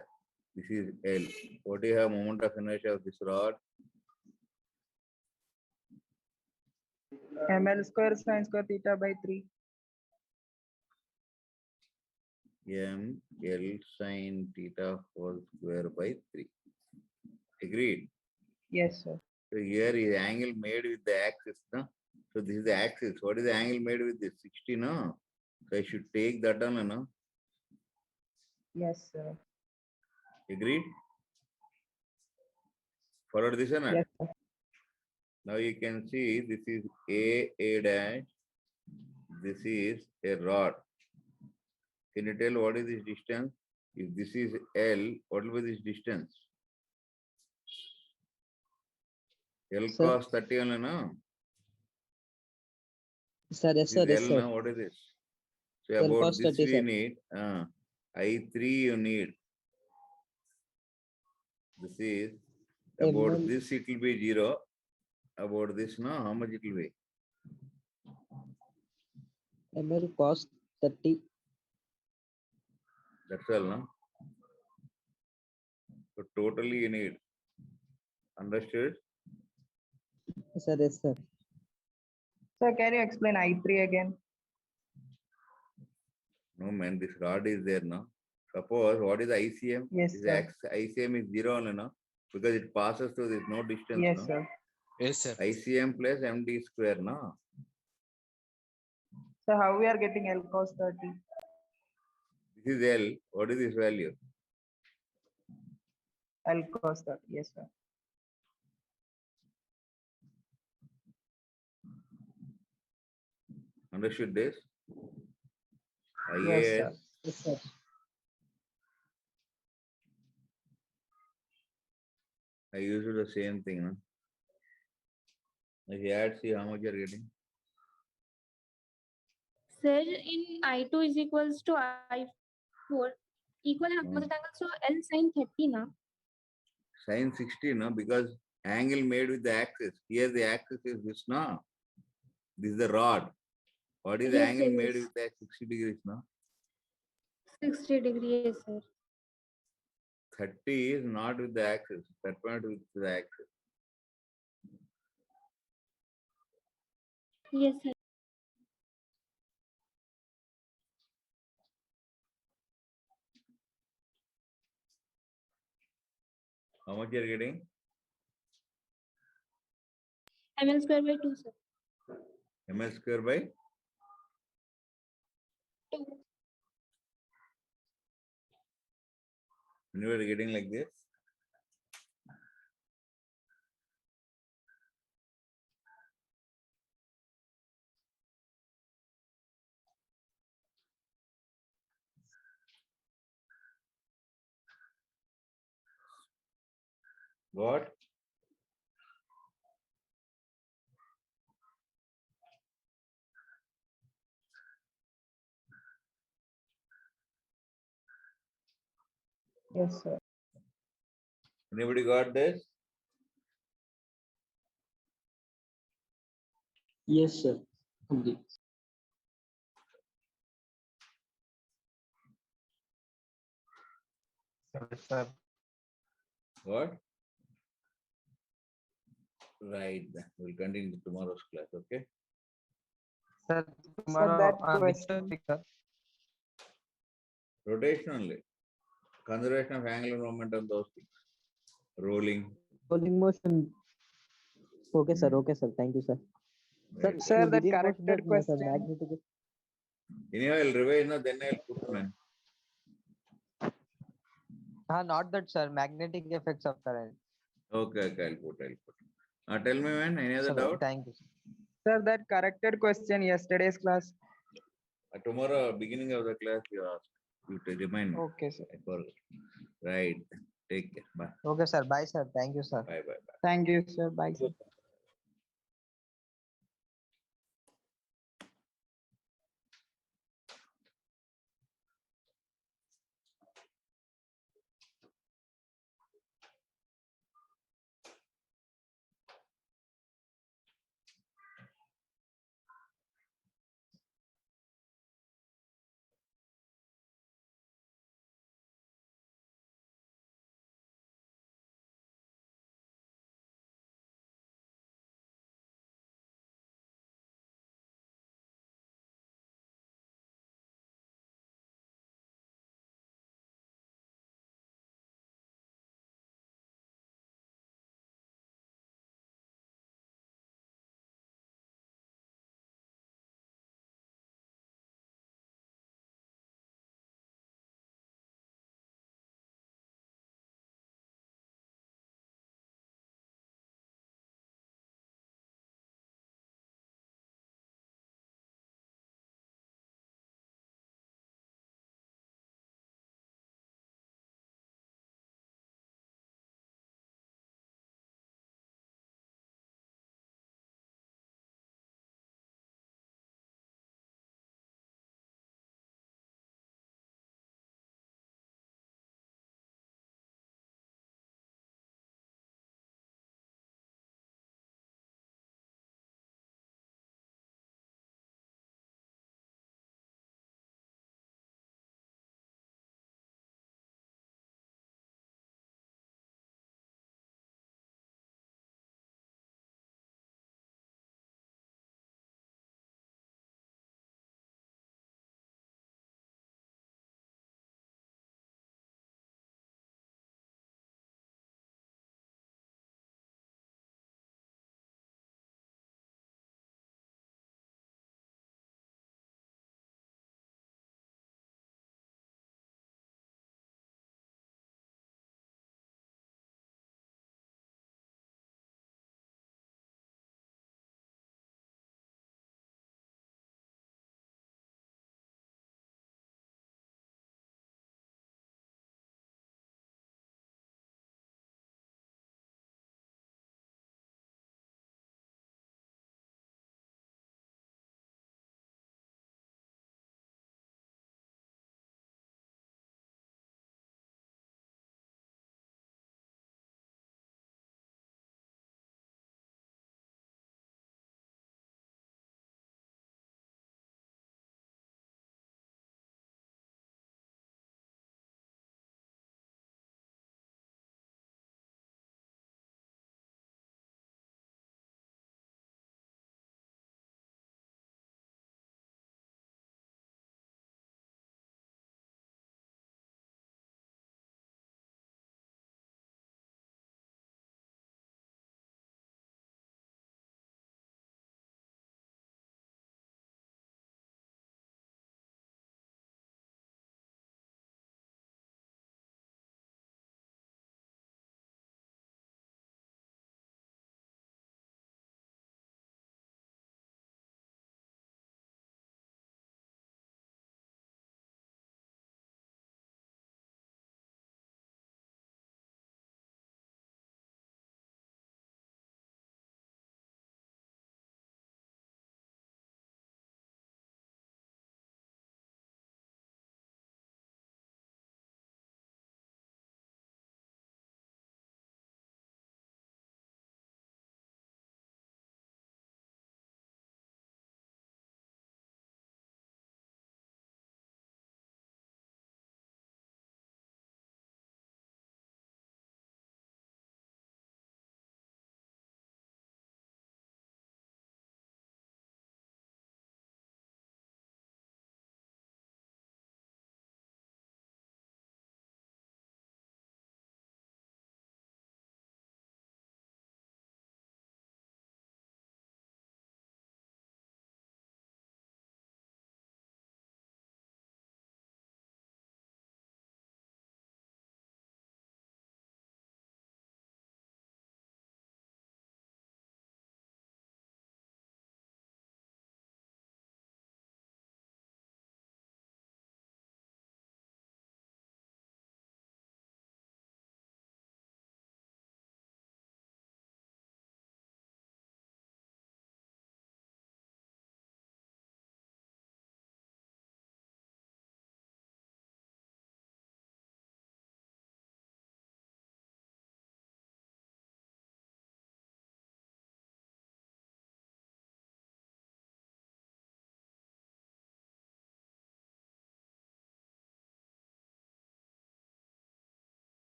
This is L. What do you have moment of inertia of this rod? ml square sin square theta by 3. M L sin theta whole square by 3. Agreed? Yes, sir. So here is angle made with the axis, no? So this is the axis. What is the angle made with this? 60, no? So I should take that one, no? Yes, sir. Agreed? Follow this one? Yes, sir. Now you can see this is A dash. This is a rod. Can you tell what is this distance? If this is L, what will be this distance? L Sir. cos 30 only, no? Sir, yes, This sir, is yes, L sir. now, what is this? So L about cos this 30, we sir. need, I3 you need. This is, about ML this it will be 0. About this, no, how much it will be? ML cos 30. That's all, no? So totally you need. Understood? Sir, yes, sir. Sir, can you explain I3 again? No man, this rod is there now. Suppose what is ICM? Yes, This sir. ICM is 0 only, no? Because it passes through this no distance, Yes, no? sir. Yes, sir. ICM plus MD square, no? So how we are getting L cos 30? This is L. What is this value? L cos 30. Yes, sir. Understood this? Yes, IAS, sir. Yes, sir. I used the same thing, no? If you add, see how much you are getting. Sir, in I2 is equals to I4 equal and opposite angle. So L sin 30 na. Sin 60, no? Because angle made with the axis. Here the axis is this, no? This is the rod. What is the Yes, angle sir, made yes. with that 60 degrees, no? 60 degrees, yes, sir. 30 is not with the axis. That point with the axis. Yes, sir. How much you are getting? ML square by 2, sir. MS square by 2. when you are getting like this. What? Yes, sir. Anybody got this? Yes, sir. Complete. Sir. What? Right. Then we'll continue tomorrow's class. Okay. Sir, Sir, tomorrow, that which question. topic, sir? Rotation only. Conservation of angular momentum, those things. Rolling. Rolling motion. Okay, sir. Hmm. Okay, sir. Thank you, sir. Sir, Right. Sir, you that didn't post corrected that, sir, question. magnetic. Anyhow, I'll revise now, then I'll put, man. Not that, sir. Magnetic effects of current. Okay, I'll put. Tell me, man, any other Sir, doubt? thank you. Sir, that corrected question yesterday's class. Tomorrow, beginning of the class, you ask. You to remind me. Okay, sir. I forgot. Right. Take care. Bye. Okay, sir. Bye, sir. Thank you, sir. Bye. Bye. Bye. Thank you, sir. Bye, sir.